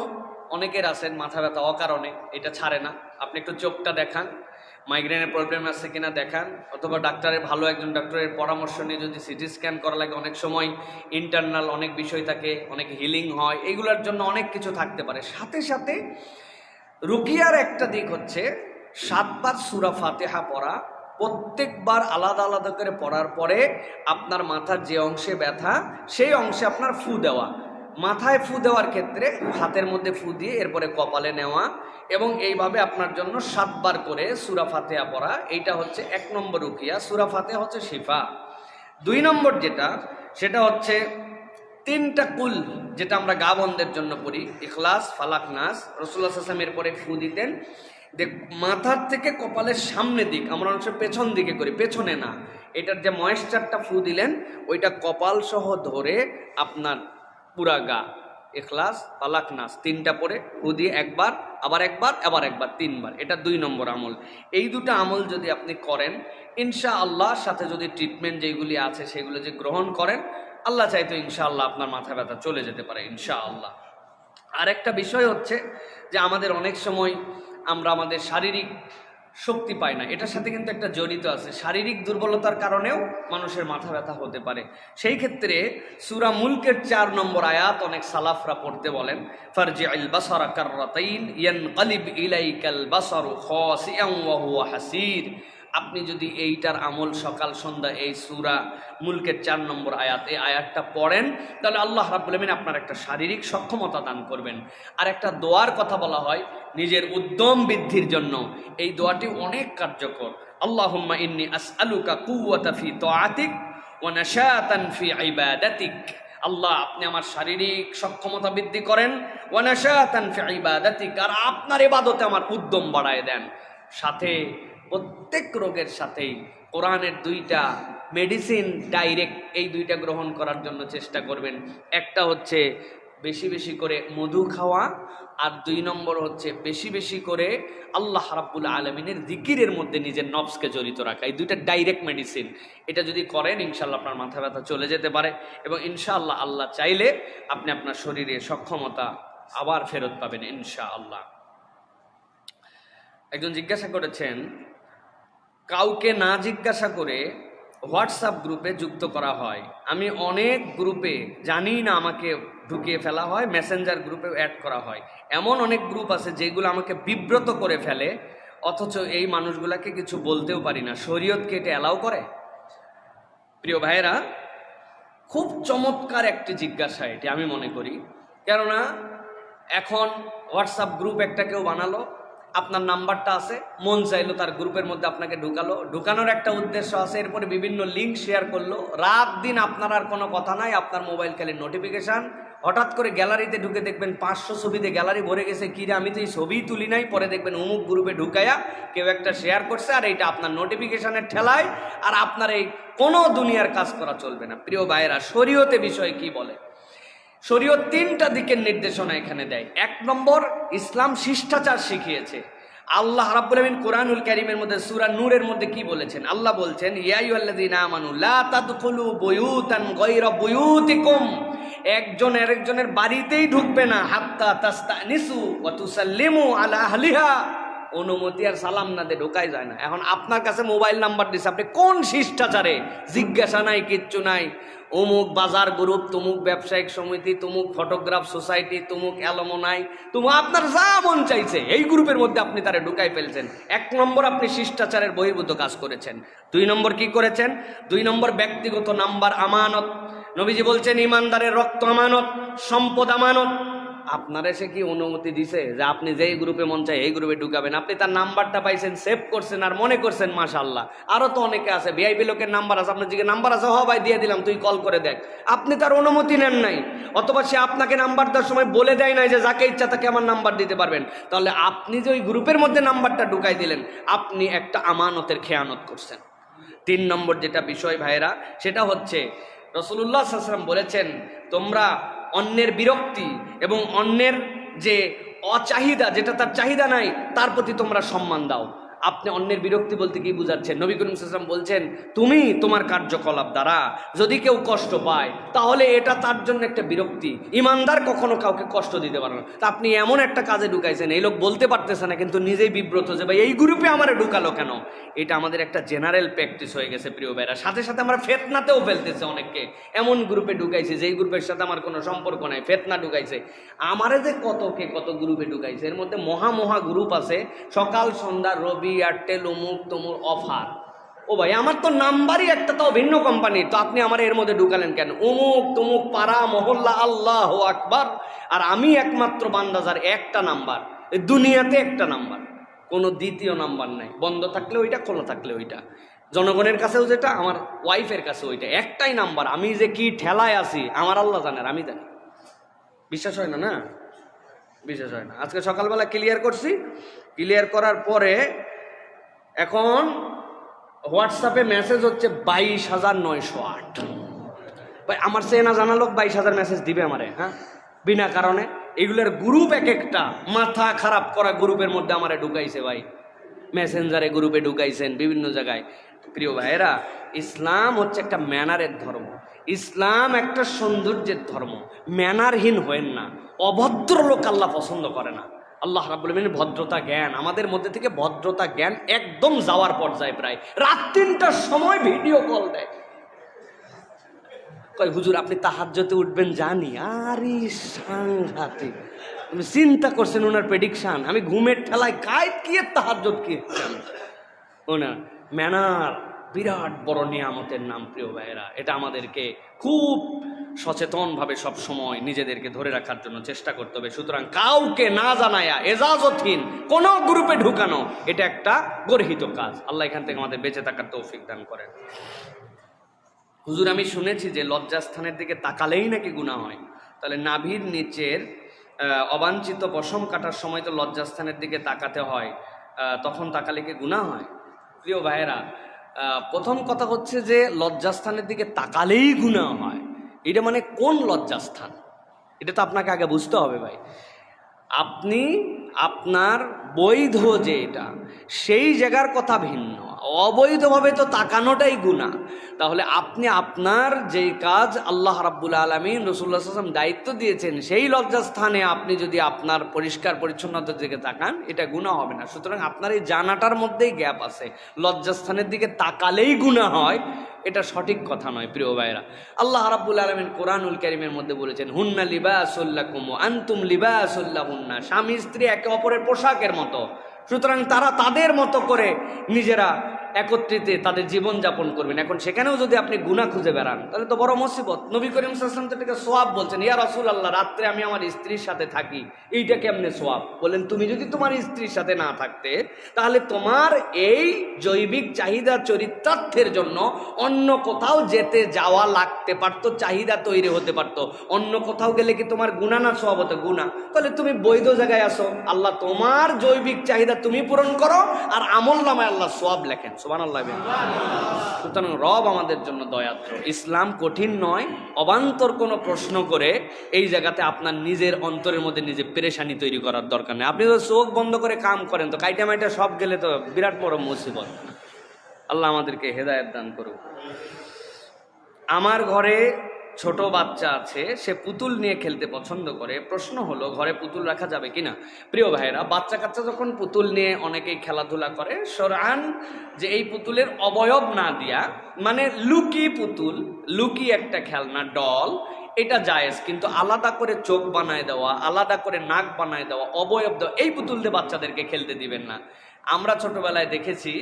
অনেকের আছেন মাথা ব্যথা অকারণে, এটা ছাড়ে না, আপনি একটু চোখটা দেখান, মাইগ্রেনের প্রবলেম আছে কিনা দেখান, অথবা ডাক্তারের ভালো একজন ডাক্তারের পরামর্শ নিয়ে যদি সিটি স্ক্যান করা লাগে, অনেক সময় ইন্টারনাল অনেক বিষয় থাকে, অনেক হিলিং হয়, এইগুলোর জন্য অনেক কিছু থাকতে পারে। সাথে সাথে রুকিয়ার একটা দিক হচ্ছে 7 বার সূরা ফাতিহা পড়া, প্রত্যেকবার আলাদা আলাদা করে পড়ার পরে আপনার মাথার যে অংশে ব্যথা সেই অংশে আপনার ফু দেওয়া। মাথায় ফু দেওয়ার ক্ষেত্রে হাতের মধ্যে ফু দিয়ে এরপরে কপালে নেওয়া এবং এইভাবে আপনার জন্য 7 বার করে সূরা ফাতিহা পড়া, এইটা হচ্ছে 1 নম্বর রুকিয়া। সূরা ফাতিহা হচ্ছে শিফা। 2 নম্বর যেটা, সেটা হচ্ছে 3টা কুল, যেটা আমরা গা বন্ধের জন্য পড়ি, ইখলাস, ফালাক, নাস। রাসূলুল্লাহ সাল্লাল্লাহু আলাইহি ওয়াসাল্লামের পরে ফু দিতেন মাথার থেকে কপালের সামনে দিক, আমরা অনেক পেছন দিকে করি, পেছনে না, এটার যে ময়েশ্চারটা ফু দিলেন ওইটা কপাল সহ ধরে আপনার পুরা গা, ইখলাস, ফালাক, নাস 3টা পরে ফু দিয়ে একবার, আবার একবার, আবার একবার, 3 বার। এটা 2 নম্বর আমল। এই 2টা আমল যদি আপনি করেন ইনশাআল্লাহ, সাথে যদি ট্রিটমেন্ট যেগুলি আছে সেগুলো যে গ্রহণ করেন, আল্লাহ চাইতো ইনশাআল্লাহ আপনার মাথা ব্যথা চলে যেতে পারে ইনশাআল্লাহ। আর একটা বিষয় হচ্ছে যে আমাদের অনেক সময় আমরা আমাদের শারীরিক শক্তি পাই না, এটার সাথে কিন্তু একটা জড়িত আছে, শারীরিক দুর্বলতার কারণেও মানুষের মাথা ব্যথা হতে পারে। সেই ক্ষেত্রে সূরা মুলকের 4 নম্বর আয়াত অনেক সালাফরা পড়তে বলেন, ফারজি'ল বাসারা কাররাতাইন ইয়ানকালিব ইলাইকাল বাসারু খাসিআন ওয়া হুয়া হাসির। আপনি যদি এইটার আমল সকাল সন্ধ্যা এই সূরা মুলকের 4 নম্বর আয়াত, এই আয়াতটা পড়েন, তাহলে আল্লাহ রাব্বুল আমিন আপনার একটা শারীরিক সক্ষমতা দান করবেন। আর একটা দোয়ার কথা বলা হয় নিজের উদ্যম বৃদ্ধির জন্য, এই দোয়াটি অনেক কার্যকর। আল্লাহুম্মা ইন্নী আসআলুকা কুওয়াতা ফি তাআতিক ওয়া নাশাতান ফি ইবাদাতিক। আল্লাহ আপনি আমার শারীরিক সক্ষমতা বৃদ্ধি করেন, ওয়া নাশাতান ফি ইবাদাতিক, আর আপনার ইবাদতে আমার উদ্যম বাড়ায় দেন। সাথে প্রত্যেক রোগের সাথেই কোরআনের দুইটা মেডিসিন ডাইরেক্ট, এই দুইটা গ্রহণ করার জন্য চেষ্টা করবেন। একটা হচ্ছে বেশি বেশি করে মধু খাওয়া, আর 2 নম্বর হচ্ছে বেশি বেশি করে আল্লাহ রাব্বুল আলামিনের জিকিরের মধ্যে নিজের নফসকে জড়িত রাখা। এই দুইটা ডাইরেক্ট মেডিসিন। এটা যদি করেন ইনশাআল্লাহ আপনার মাথা ব্যথা চলে যেতে পারে, এবং ইনশাআল্লাহ আল্লাহ চাইলে আপনি আপনার শরীরে সক্ষমতা আবার ফেরত পাবেন ইনশাআল্লাহ। একজন জিজ্ঞাসা করেছেন, কাউকে না জিজ্ঞাসা করে হোয়াটসঅ্যাপ গ্রুপে যুক্ত করা হয়। আমি অনেক গ্রুপে জানি না আমাকে ঢুকিয়ে ফেলা হয়, মেসেঞ্জার গ্রুপে অ্যাড করা হয়। এমন অনেক গ্রুপ আছে যেগুলো আমাকে বিব্রত করে ফেলে, অথচ এই মানুষগুলাকে কিছু বলতেও পারি না। শরীয়তকে এটা অ্যালাউ করে? প্রিয় ভাইয়েরা, খুব চমৎকার একটি জিজ্ঞাসা এটি আমি মনে করি। কেননা এখন হোয়াটসঅ্যাপ গ্রুপ একটা কেউ বানালো, আপনার নাম্বারটা আছে, মন চাইলো তার গ্রুপের মধ্যে আপনাকে ঢুকালো, ঢুকানোর একটা উদ্দেশ্য আছে, এরপরে বিভিন্ন লিঙ্ক শেয়ার করলো। রাত দিন আপনার আর কোনো কথা নাই, আপনার মোবাইল খালি নোটিফিকেশান। হঠাৎ করে গ্যালারিতে ঢুকে দেখবেন 500 ছবিতে গ্যালারি ভরে গেছে, কিরে আমি তো এই ছবিই তুলি নাই। পরে দেখবেন অমুক গ্রুপে ঢুকাইয়া কেউ একটা শেয়ার করছে, আর এইটা আপনার নোটিফিকেশানের ঠেলায়, আর আপনার এই কোনো দুনিয়ার কাজ করা চলবে না। প্রিয় ভাইয়েরা, শরীয়তে বিষয় কি বলে? শরীয়ত 3টা দিকের নির্দেশনা এখানে দেয়। 1 নম্বর, ইসলাম শিষ্টাচার শিখিয়েছে। আল্লাহ রাব্বুল আলামিন কোরআনুল কারীমের মধ্যে সূরা নূরের মধ্যে কি বলেছেন? আল্লাহ বলছেন, ইয়া আইয়ুহাল্লাযীনা আমানু লা তাদখুলু বুয়ুতান গায়রা বুয়ুতিকুম, একজন আরেকজনের বাড়িতেই ঢুকবে না, হাত্তা তাস্তানিসু ওয়া তুসাল্লিমু আলা আহলিহা, অনুমতি আর সালাম না দিয়ে ঢোকাই যায় না। এখন আপনার কাছে মোবাইল নাম্বার দিছে, আপনি কোন শিষ্টাচারে? জিজ্ঞাসা নাই, কিচ্ছু নাই। অমুক বাজার গ্রুপ, তমুক ব্যবসায়িক সমিতি, তমুক ফটোগ্রাফ সোসাইটি, তমুক অ্যালুমনাই, আপনার যা মন চাইছে এই গ্রুপের মধ্যে আপনি তারে ঢুকাই ফেলছেন। 1 নম্বর, আপনি শিষ্টাচারের বহির্ভূত কাজ করেছেন। 2 নম্বর কি করেছেন? 2 নম্বর, ব্যক্তিগত নাম্বার আমানত। নবীজি বলছেন, ইমানদারের রক্ত আমানত, সম্পদ আমানত। আপনার এসে কি অনুমতি দিছে যে আপনি যেই গ্রুপে মন চায় এই গ্রুপে ঢুকাবেন? আপনি তার নাম্বারটা পাইছেন, সেভ করছেন, আর মনে করছেন মাশাআল্লাহ। আরো তো অনেকে আছে, ভিআইপি লোকের নাম্বার আছে, আপনার যে নাম্বার আছে, হ ভাই দিয়ে দিলাম, তুই কল করে দেখ। আপনি তার অনুমতি নেন নাই, অথবা সে আপনাকে নাম্বার দেওয়ার সময় বলে দেয় নাই যে যাকে ইচ্ছা তাকে আমার নাম্বার দিতে পারবেন। তাহলে আপনি যে ওই গ্রুপের মধ্যে নাম্বারটা ঢুকাই দিলেন, আপনি একটা আমানতের খেয়ানত করছেন। 3 নম্বর যেটা বিষয় ভাইয়েরা, সেটা হচ্ছে রাসূলুল্লাহ সাল্লাল্লাহু আলাইহি ওয়াসাল্লাম বলেছেন, তোমরা অন্যের বিরক্তি এবং অন্যের যে অচাহিদা, যেটা তার চাহিদা নাই, তার প্রতি তোমরা সম্মান দাও। আপনি অন্যের বিরক্তি বলতে কি বুঝাচ্ছেন? নবী করিম সাল্লাল্লাহু আলাইহি ওয়াসাল্লাম বলছেন, তুমি তোমার কার্যকলাপ দ্বারা যদি কেউ কষ্ট পায়, তাহলে এটা তার জন্য একটা বিরক্তি। ইমানদার কখনো কাউকে কষ্ট দিতে পারে না। তা আপনি এমন একটা কাজে ঢুকাইছেন, এই লোক বলতে পারতেছে না, কিন্তু নিজেই বিব্রত যে ভাই এই গ্রুপে আমারে ঢুকালো কেন। এটা আমাদের একটা জেনারেল প্র্যাকটিস হয়ে গেছে প্রিয় ভাইরা। সাথে সাথে আমরা ফেতনাতেও ফেলতেছে অনেককে। এমন গ্রুপে ঢুকাইছে যেই গ্রুপের সাথে আমার কোনো সম্পর্ক নাই, ফেতনা ঢুকাইছে। আমারে যে কত গ্রুপে ঢুকাইছে, এর মধ্যে মহা গ্রুপ আছে, সকাল সন্ধ্যা রবি, এয়ারটেল, অমুক তমুক অফার। ও ভাই, আমার তো নাম্বারই একটা, তাও ভিন্ন কোম্পানির, তো আপনি আমার এর মধ্যে ঢুকালেন কেন? অমুক তমুক পাড়া মহল্লা, আল্লাহু আকবার। আর আমি একমাত্র বান্দা যার একটা নাম্বার, দুনিয়াতে একটা নাম্বার, কোনো দ্বিতীয় নাম্বার নাই। বন্ধ থাকলে ওইটা, খোলা থাকলে ওইটা। জনগণের কাছেও যেটা, আমার ওয়াইফের কাছে ওইটা, একটাই নাম্বার। আমি যে কি ঠেলায় আছি আমার আল্লাহ জানেন, আমি জানি। বিশ্বাস হয় না? না, বিশ্বাস হয় না। আজকে সকালবেলা ক্লিয়ার করছি, ক্লিয়ার করার পরে এখন হোয়াটসঅ্যাপে মেসেজ হচ্ছে 22,908। ভাই, আমার চেনা জানা লোক 22,000 মেসেজ দিবে আমারে? হ্যাঁ, বিনা কারণে। এগুলোর গ্রুপ এক একটা, মাথা খারাপ করা গ্রুপের মধ্যে আমারে ঢুকাইছে ভাই। মেসেঞ্জারে গ্রুপে ঢুকাইছেন, বিভিন্ন জায়গায়। প্রিয় ভাইয়েরা, ইসলাম হচ্ছে একটা ম্যানারের ধর্ম, ইসলাম একটা সৌন্দর্যের ধর্ম। ম্যানারহীন হয়েন না। অভদ্র লোক আল্লাহ পছন্দ করে না। আল্লাহ রাব্বুল আলামিন ভদ্রতা জ্ঞান, আমাদের মধ্যে থেকে ভদ্রতা জ্ঞান একদম যাওয়ার পর্যায়ে। প্রায় রাত 3টার সময় ভিডিও কল দেয়, কয় হুজুর আপনি তাহাজ্জুদে উঠবেন জানি। আরে সাংঘাতিক! তুমি চিন্তা করছেন ওনার প্রেডিকশন? আমি ঘুমের ঠেলায় কায়েত কি তাহাজ্জুদ কি ওনা ম্যানার বিরাট বড় নিয়ামতের নাম প্রিয় ভাইয়েরা। এটা আমাদেরকে খুব সচেতনভাবে সব সময় নিজেদেরকে ধরে রাখার জন্য চেষ্টা করতে হবে। সুতরাং কাউকে না জানায়া এজাজতহীন কোনো গ্রুপে ঢুকানো এটা একটা গর্হিত কাজ। আল্লাহ এখান থেকে আমাদের বেঁচে থাকার তৌফিক দান করেন। হুজুর আমি শুনেছি যে লজ্জাস্থানের দিকে তাকালেই নাকি গুনাহ হয়, তাহলে নাভির নিচের অবাঞ্ছিত পশম কাটার সময় তো লজ্জাস্থানের দিকে তাকাতে হয়, তখন তাকালে কি গুনাহ হয়? প্রিয় ভাইয়েরা, প্রথম কথা হচ্ছে যে লজ্জাস্থানের দিকে তাকালেই গুনাহ হয়, এটা মানে কোন লজ্জাস্থান, এটা তো আপনাকে আগে বুঝতে হবে ভাই। আপনি আপনার বৈধ যে এটা, সেই জায়গার কথা ভিন্ন, অবৈধভাবে তো তাকানোটাই গুনাহ। তাহলে আপনি আপনার যেই কাজ আল্লাহ রাব্বুল আলামিন রাসূলুল্লাহ সাল্লাল্লাহু আলাইহি ওয়াসাল্লাম দায়িত্ব দিয়েছেন, সেই লজ্জাস্থানে আপনি যদি আপনার পরিষ্কার পরিচ্ছন্নতার দিকে তাকান, এটা গুনাহ হবে না। সুতরাং আপনার এই জানাটার মধ্যেই গ্যাপ আছে। লজ্জাস্থানের দিকে তাকালেই গুনাহ হয়, এটা সঠিক কথা নয় প্রিয় ভাইরা। আল্লাহ রাব্বুল আলামিন কোরআনুল কারীমের মধ্যে বলেছেন, হুন্না লিবাসুল লাকুম ওয়া আনতুম লিবাসুল লাহুন্না। স্বামী স্ত্রী একে অপরের পোশাকের মতো, সুতরাং তারা তাদের মতো করে নিজেরা একত্রিতে তাদের জীবন যাপন করবেন। এখন সেখানেও যদি আপনি গুনাহ খুঁজে বেড়ান, তাহলে তো বড় মুসিবত। নবী করিম সাল্লাল্লাহু আলাইহি ওয়াসাল্লাম তো এটাকে সওয়াব বলছেন। ইয়া রাসূলুল্লাহ, রাত্রে আমি আমার স্ত্রীর সাথে থাকি, এইটা কেমনে সওয়াব? বলেন, তুমি যদি তোমার স্ত্রীর সাথে না থাকতে, তাহলে তোমার এই জৈবিক চাহিদা চরিতার্থের জন্য অন্য কোথাও যেতে যাওয়া লাগতে পারতো, চাহিদা তৈরি হতে পারতো। অন্য কোথাও গেলে কি তোমার গুনাহ না সওয়াব হতো? গুনাহ। তাহলে তুমি বৈধ জায়গায় আসো, আল্লাহ তোমার জৈবিক চাহিদা তুমি পূরণ করো, আর আমলনামায় আল্লাহ সওয়াব লেখেন। সুবহানাল্লাহ। সুতরাং রব আমাদের জন্য দয়াদ্র। ইসলাম কঠিন নয়, অবান্তর কোনো প্রশ্ন করে এই জায়গাতে আপনার নিজের অন্তরের মধ্যে নিজে পেরেশানি তৈরি করার দরকার নেই। আপনি তো চোখ বন্ধ করে কাম করেন, তো কাইটা মাইটা সব গেলে তো বিরাট বড় মুসিবত। আল্লাহ আমাদেরকে হেদায়েত দান করুক। আমার ঘরে ছোট বাচ্চা আছে, সে পুতুল নিয়ে খেলতে পছন্দ করে। প্রশ্ন হলো, ঘরে পুতুল রাখা যাবে কিনা? প্রিয় ভাইয়েরা, বাচ্চা কাচ্চা যখন পুতুল নিয়ে অনেকেই খেলাধুলা করে, শরআন যে এই পুতুলের অবয়ব না দিয়া, মানে লুকি পুতুল, লুকি একটা খেলনা ডল, এটা জায়েজ। কিন্তু আলাদা করে চোখ বানায় দেওয়া, আলাদা করে নাক বানায় দেওয়া, অবয়ব দেওয়া, এই পুতুল দিয়ে বাচ্চাদেরকে খেলতে দিবেন না। আমরা ছোটবেলায় দেখেছি,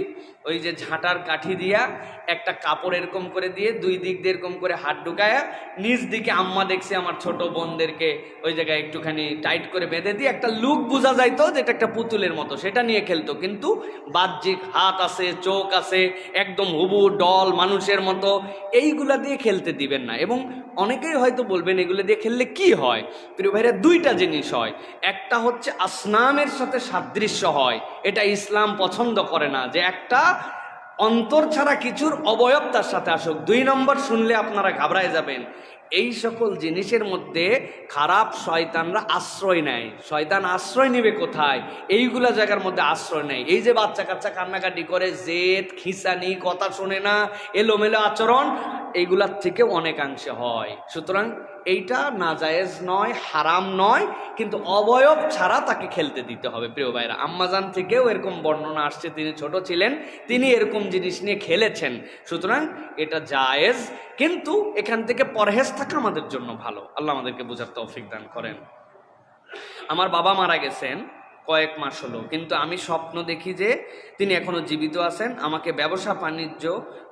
ওই যে ঝাঁটার কাঠি দিয়া একটা কাপড় এরকম করে দিয়ে দুই দিক দিয়ে এরকম করে হাত ঢুকায়া, নিজ দিকে আম্মা দেখছি আমার ছোট বোনদেরকে ওই জায়গায় একটুখানি টাইট করে বেঁধে দিয়ে একটা লুক বোঝা যাইতো যেটা একটা পুতুলের মতো, সেটা নিয়ে খেলতো। কিন্তু বাহ্যিক হাত আছে, চোখ আছে, একদম হুবু ডল মানুষের মতো, এইগুলা দিয়ে খেলতে দিবেন না। এবং অনেকেই হয়তো বলবেন এগুলো দিয়ে খেললে কি হয়? প্রিয় ভাইরা, দুইটা জিনিস হয়। একটা হচ্ছে আসনামের সাথে সাদৃশ্য হয়, এটা ইসলাম পছন্দ করে না, যে একটা অন্তর ছাড়া কিছুর অবয়ব তার সাথে আসুক। দুই নম্বর, শুনলে আপনারা ঘাবড়ায় যাবেন, এই সকল জিনিসের মধ্যে খারাপ শয়তানরা আশ্রয় নেয়। শয়তান আশ্রয় নেবে কোথায়? এইগুলা জায়গার মধ্যে আশ্রয় নেয়। এই যে বাচ্চা কাচ্চা কান্নাকাটি করে, জেদ খিসানি, কথা শোনে না, এলোমেলো আচরণ, এইগুলার থেকে অনেকাংশে হয়। সুতরাং এইটা নাজায়েজ নয়, হারাম নয়, কিন্তু অবয়ব ছাড়া তাকে খেলতে দিতে হবে। প্রিয় ভাইরা, আম্মাজান থেকেও এরকম বর্ণনা আসছে, তিনি ছোট ছিলেন, তিনি এরকম জিনিস নিয়ে খেলেছেন। সুতরাং এটা জায়েজ, কিন্তু এখান থেকে পরহেজ থাকা আমাদের জন্য ভালো। আল্লাহ আমাদেরকে বোঝার তৌফিক দান করেন। আমার বাবা মারা গেছেন কয়েক মাস হলো, কিন্তু আমি স্বপ্ন দেখি যে তিনি এখনো জীবিত আছেন, আমাকে ব্যবসা বাণিজ্য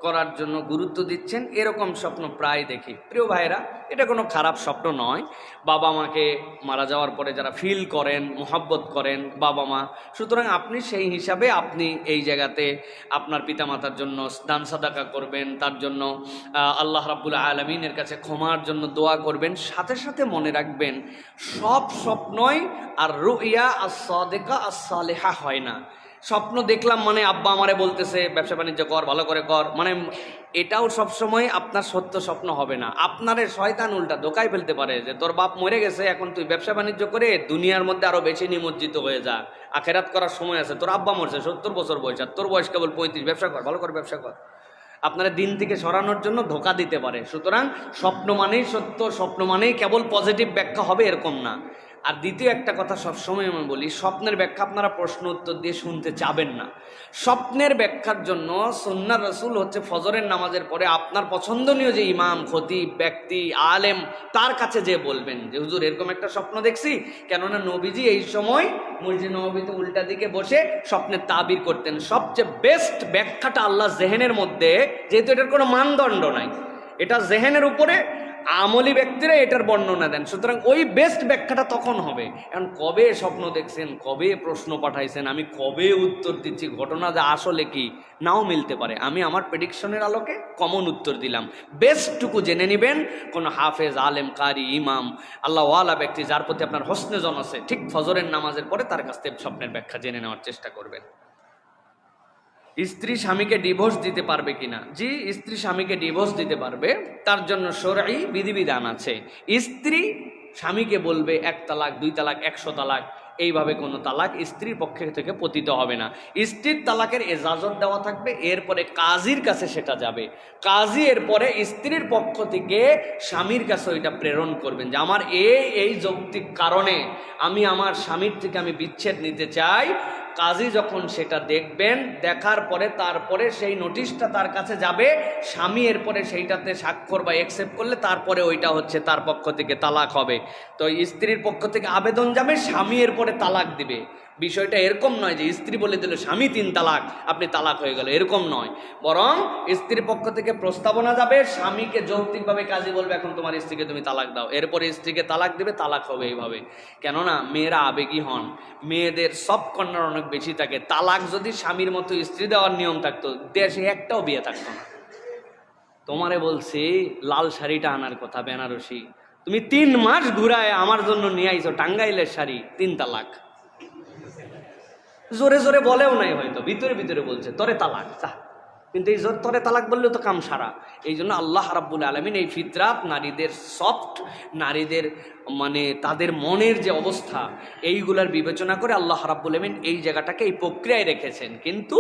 করার জন্য গুরুত্ব দিচ্ছেন, এরকম স্বপ্ন প্রায় দেখি। প্রিয় ভাইরা, এটা কোনো খারাপ স্বপ্ন নয়। বাবা মাকে মারা যাওয়ার পরে যারা ফিল করেন, মোহাব্বত করেন বাবা মা, সুতরাং আপনি সেই হিসাবে আপনি এই জায়গাতে আপনার পিতামাতার জন্য দান সাদাকা করবেন, তার জন্য আল্লাহ রাব্বুল আলামিনের কাছে ক্ষমার জন্য দোয়া করবেন। সাথে সাথে মনে রাখবেন, সব স্বপ্নই আর রুইয়া as-সাদিকা as-সালিহা হয় না। স্বপ্ন দেখলাম মানে আব্বা আমারে বলতেছে ব্যবসা বাণিজ্য কর, ভালো করে কর, মানে এটাও সবসময় আপনার সত্য স্বপ্ন হবে না। আপনারে শয়তান উল্টা ধোকায় ফেলতে পারে যে তোর বাপ মরে গেছে, এখন তুই ব্যবসা বাণিজ্য করে দুনিয়ার মধ্যে আরো বেশি নিমজ্জিত হয়ে যা, আখেরাত করার সময় আছে। তোর আব্বা মরছে 70 বছর বয়স, আর তোর বয়স কেবল 35, ব্যবসা কর, ভালো করে ব্যবসা কর। আপনারা দিন থেকে সরানোর জন্য ধোকা দিতে পারে। সুতরাং স্বপ্ন মানেই সত্য, স্বপ্ন মানেই কেবল পজিটিভ ব্যাখ্যা হবে এরকম না। আর দ্বিতীয় একটা কথা সবসময় আমি বলি, স্বপ্নের ব্যাখ্যা আপনারা প্রশ্ন উত্তর দিয়ে শুনতে চাবেন না। স্বপ্নের ব্যাখ্যার জন্য সুন্নাহ রাসূল হচ্ছে ফজরের নামাজের পরে আপনার পছন্দনীয় যে ইমাম, খতিব, ব্যক্তি, আলেম, তার কাছে যে বলবেন যে হুজুর এরকম একটা স্বপ্ন দেখছি। কেননা নবীজি এই সময় মসজিদ নববীতে উল্টা দিকে বসে স্বপ্নের তাবির করতেন। সবচেয়ে বেস্ট ব্যাখ্যাটা আল্লাহ জেহেনের মধ্যে, যেহেতু এটার কোনো মানদণ্ড নাই, এটা জেহেনের উপরে আমলি ব্যক্তিরা এটার বর্ণনা দেন। সুতরাং ওই বেস্ট ব্যাখ্যাটা তখন হবে। এখন কবে স্বপ্ন দেখছেন, কবে প্রশ্ন পাঠাইছেন, আমি কবে উত্তর দিচ্ছি, ঘটনা যে আসলে কি নাও মিলতে পারে। আমি আমার প্রেডিকশনের আলোকে কমন উত্তর দিলাম। বেস্টটুকু জেনে নেবেন। কোনো হাফেজ, আলেম, কারি, ইমাম, আল্লাহওয়ালা ব্যক্তি যার প্রতি আপনার হোসনে জন আছে, ঠিক ফজরের নামাজের পরে তার কাছ থেকে স্বপ্নের ব্যাখ্যা জেনে নেওয়ার চেষ্টা করবেন। স্ত্রী স্বামীকে ডিভোর্স দিতে পারবে কিনা? জি, স্ত্রী স্বামীকে ডিভোর্স দিতে পারবে। তার জন্য শরঈ বিধিবিধান আছে। স্ত্রী স্বামীকে বলবে 1 তালাক, 2 তালাক, 100 তালাক, এইভাবে কোনো তালাক স্ত্রীর পক্ষ থেকে পতিত হবে না। স্ত্রীর তালাকের এজাজত দেওয়া থাকবে, এরপরে কাজীর কাছে সেটা যাবে। কাজী এরপরে স্ত্রীর পক্ষ থেকে স্বামীর কাছে ওইটা প্রেরণ করবেন যে আমার এই যৌক্তিক কারণে আমি আমার স্বামীর থেকে আমি বিচ্ছেদ নিতে চাই। কাজী যখন সেটা দেখবেন, দেখার পরে তারপরে সেই নোটিশটা তার কাছে যাবে। স্বামী এরপরে সেইটাতে স্বাক্ষর বা অ্যাকসেপ্ট করলে তারপরে ওইটা হচ্ছে তার পক্ষ থেকে তালাক হবে। তো স্ত্রীর পক্ষ থেকে আবেদন যাবে, স্বামী এরপরে তালাক দিবে। বিষয়টা এরকম নয় যে স্ত্রী বলে দিল স্বামী 3 তালাক, আপনি তালাক হয়ে গেল, এরকম নয়। বরং স্ত্রীর পক্ষ থেকে প্রস্তাবনা যাবে, স্বামীকে যৌক্তিকভাবে কাজী বলবে এখন তোমার স্ত্রীকে তুমি তালাক দাও, এরপরে স্ত্রীকে তালাক দিবে, তালাক হবে এইভাবে। কেননা মেয়েরা আবেগী হন, মেয়েদের সব কন্যার অনেক বেশি থাকে। তালাক যদি স্বামীর মতো স্ত্রী দেওয়ার নিয়ম থাকতো, দেশে একটাও বিয়ে থাকতো না। তোমারে বলছি লাল শাড়িটা আনার কথা বেনারসি, তুমি 3 মাস ঘুরায় আমার জন্য নিয়ে আইছো টাঙ্গাইলের শাড়ি, 3 তালাক। জোরে জোরে বলেও নাই, হয়তো ভিতরে ভিতরে বলছে তরে তালাক চা, কিন্তু এই জোর তরে তালাক বললেও তো কাম সারা। এই জন্য আল্লাহ রাব্বুল আলামিন এই ফিতরাত, নারীদের সফট, নারীদের মানে তাদের মনের যে অবস্থা, এইগুলার বিবেচনা করে আল্লাহ রাব্বুল আলামিন এই জায়গাটাকে এই প্রক্রিয়ায় রেখেছেন। কিন্তু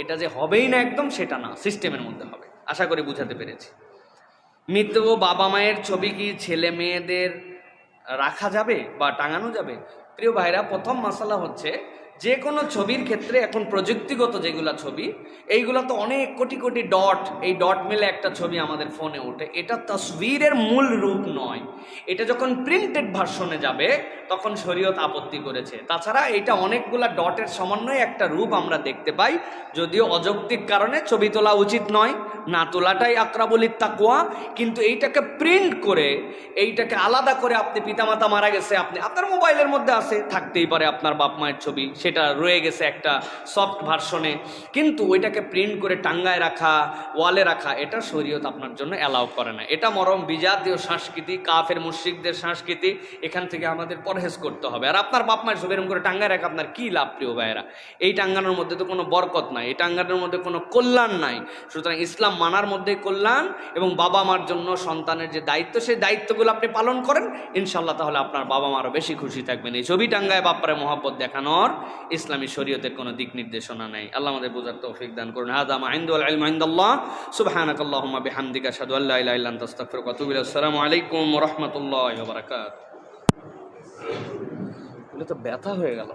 এটা যে হবেই না একদম সেটা না, সিস্টেমের মধ্যে হবে। আশা করি বুঝাতে পেরেছি। মৃত বাবা মায়ের ছবি কি ছেলে মেয়েদের রাখা যাবে বা টাঙানো যাবে? প্রিয় ভাইরা, প্রথম মাসালা হচ্ছে যে কোনো ছবির ক্ষেত্রে এখন প্রযুক্তিগত যেগুলো ছবি, এইগুলো তো অনেক কোটি কোটি ডট, এই ডট মিলে একটা ছবি আমাদের ফোনে ওঠে। এটা তসবিরের মূল রূপ নয়। এটা যখন প্রিন্টেড ভার্সনে যাবে তখন শরীয়ত আপত্তি করেছে। তাছাড়া এটা অনেকগুলা ডটের সমন্বয়ে একটা রূপ আমরা দেখতে পাই। যদিও অযৌক্তিক কারণে ছবি তোলা উচিত নয়, না তোলাটাই আকরাবুলিত তাকওয়া, কিন্তু এইটাকে প্রিন্ট করে, এইটাকে আলাদা করে, আপনি পিতামাতা মারা গেছে, আপনি আপনার মোবাইলের মধ্যে আছে, থাকতেই পারে আপনার বাপ মায়ের ছবি, সেটা রয়ে গেছে একটা সফট ভার্সনে, কিন্তু ওইটাকে প্রিন্ট করে টাঙ্গায় রাখা, ওয়ালে রাখা, এটা শরীয়ত আপনার জন্য অ্যালাউ করে না। এটা মরম বিজাতীয় সংস্কৃতি, কাফের মুশরিকদের সংস্কৃতি, এখান থেকে আমাদের পরহেজ করতে হবে। আর আপনার বাপ মায়ের ছবি এরকম করে টাঙ্গায় রাখা আপনার কী লাভ প্রিয় ভাইয়েরা? এই টাঙ্গানোর মধ্যে তো কোনো বরকত নাই, এই টাঙ্গানোর মধ্যে কোনো কল্যাণ নাই। সুতরাং ইসলাম মানার মধ্যেই কল্যাণ, এবং বাবা মার জন্য সন্তানের যে দায়িত্ব, সেই দায়িত্বগুলো আপনি পালন করেন ইনশাল্লাহ, তাহলে আপনার বাবা মা আরও বেশি খুশি থাকবেন। এই ছবি টাঙ্গায় বাপ্পারে মহব্বত দেখানোর ইসলামী শরীয়তের কোনো দিক নির্দেশনা নেই। আল্লাহ আমাদের বোঝার তৌফিক দান করুন। হাযা মা ইনদাল ইলমু ইনদাল্লাহ, সুবহানাকাল্লাহুম্মা বিহামদিকা আশহাদু আল্লা ইলাহা ইল্লা আনতা আস্তাগফিরুকা ওয়া আতুবু ইলাইক। আসসালামু আলাইকুম ওয়া রাহমাতুল্লাহি ওয়া বারাকাতুহু। এগুলো তো ব্যথা হয়ে গেল।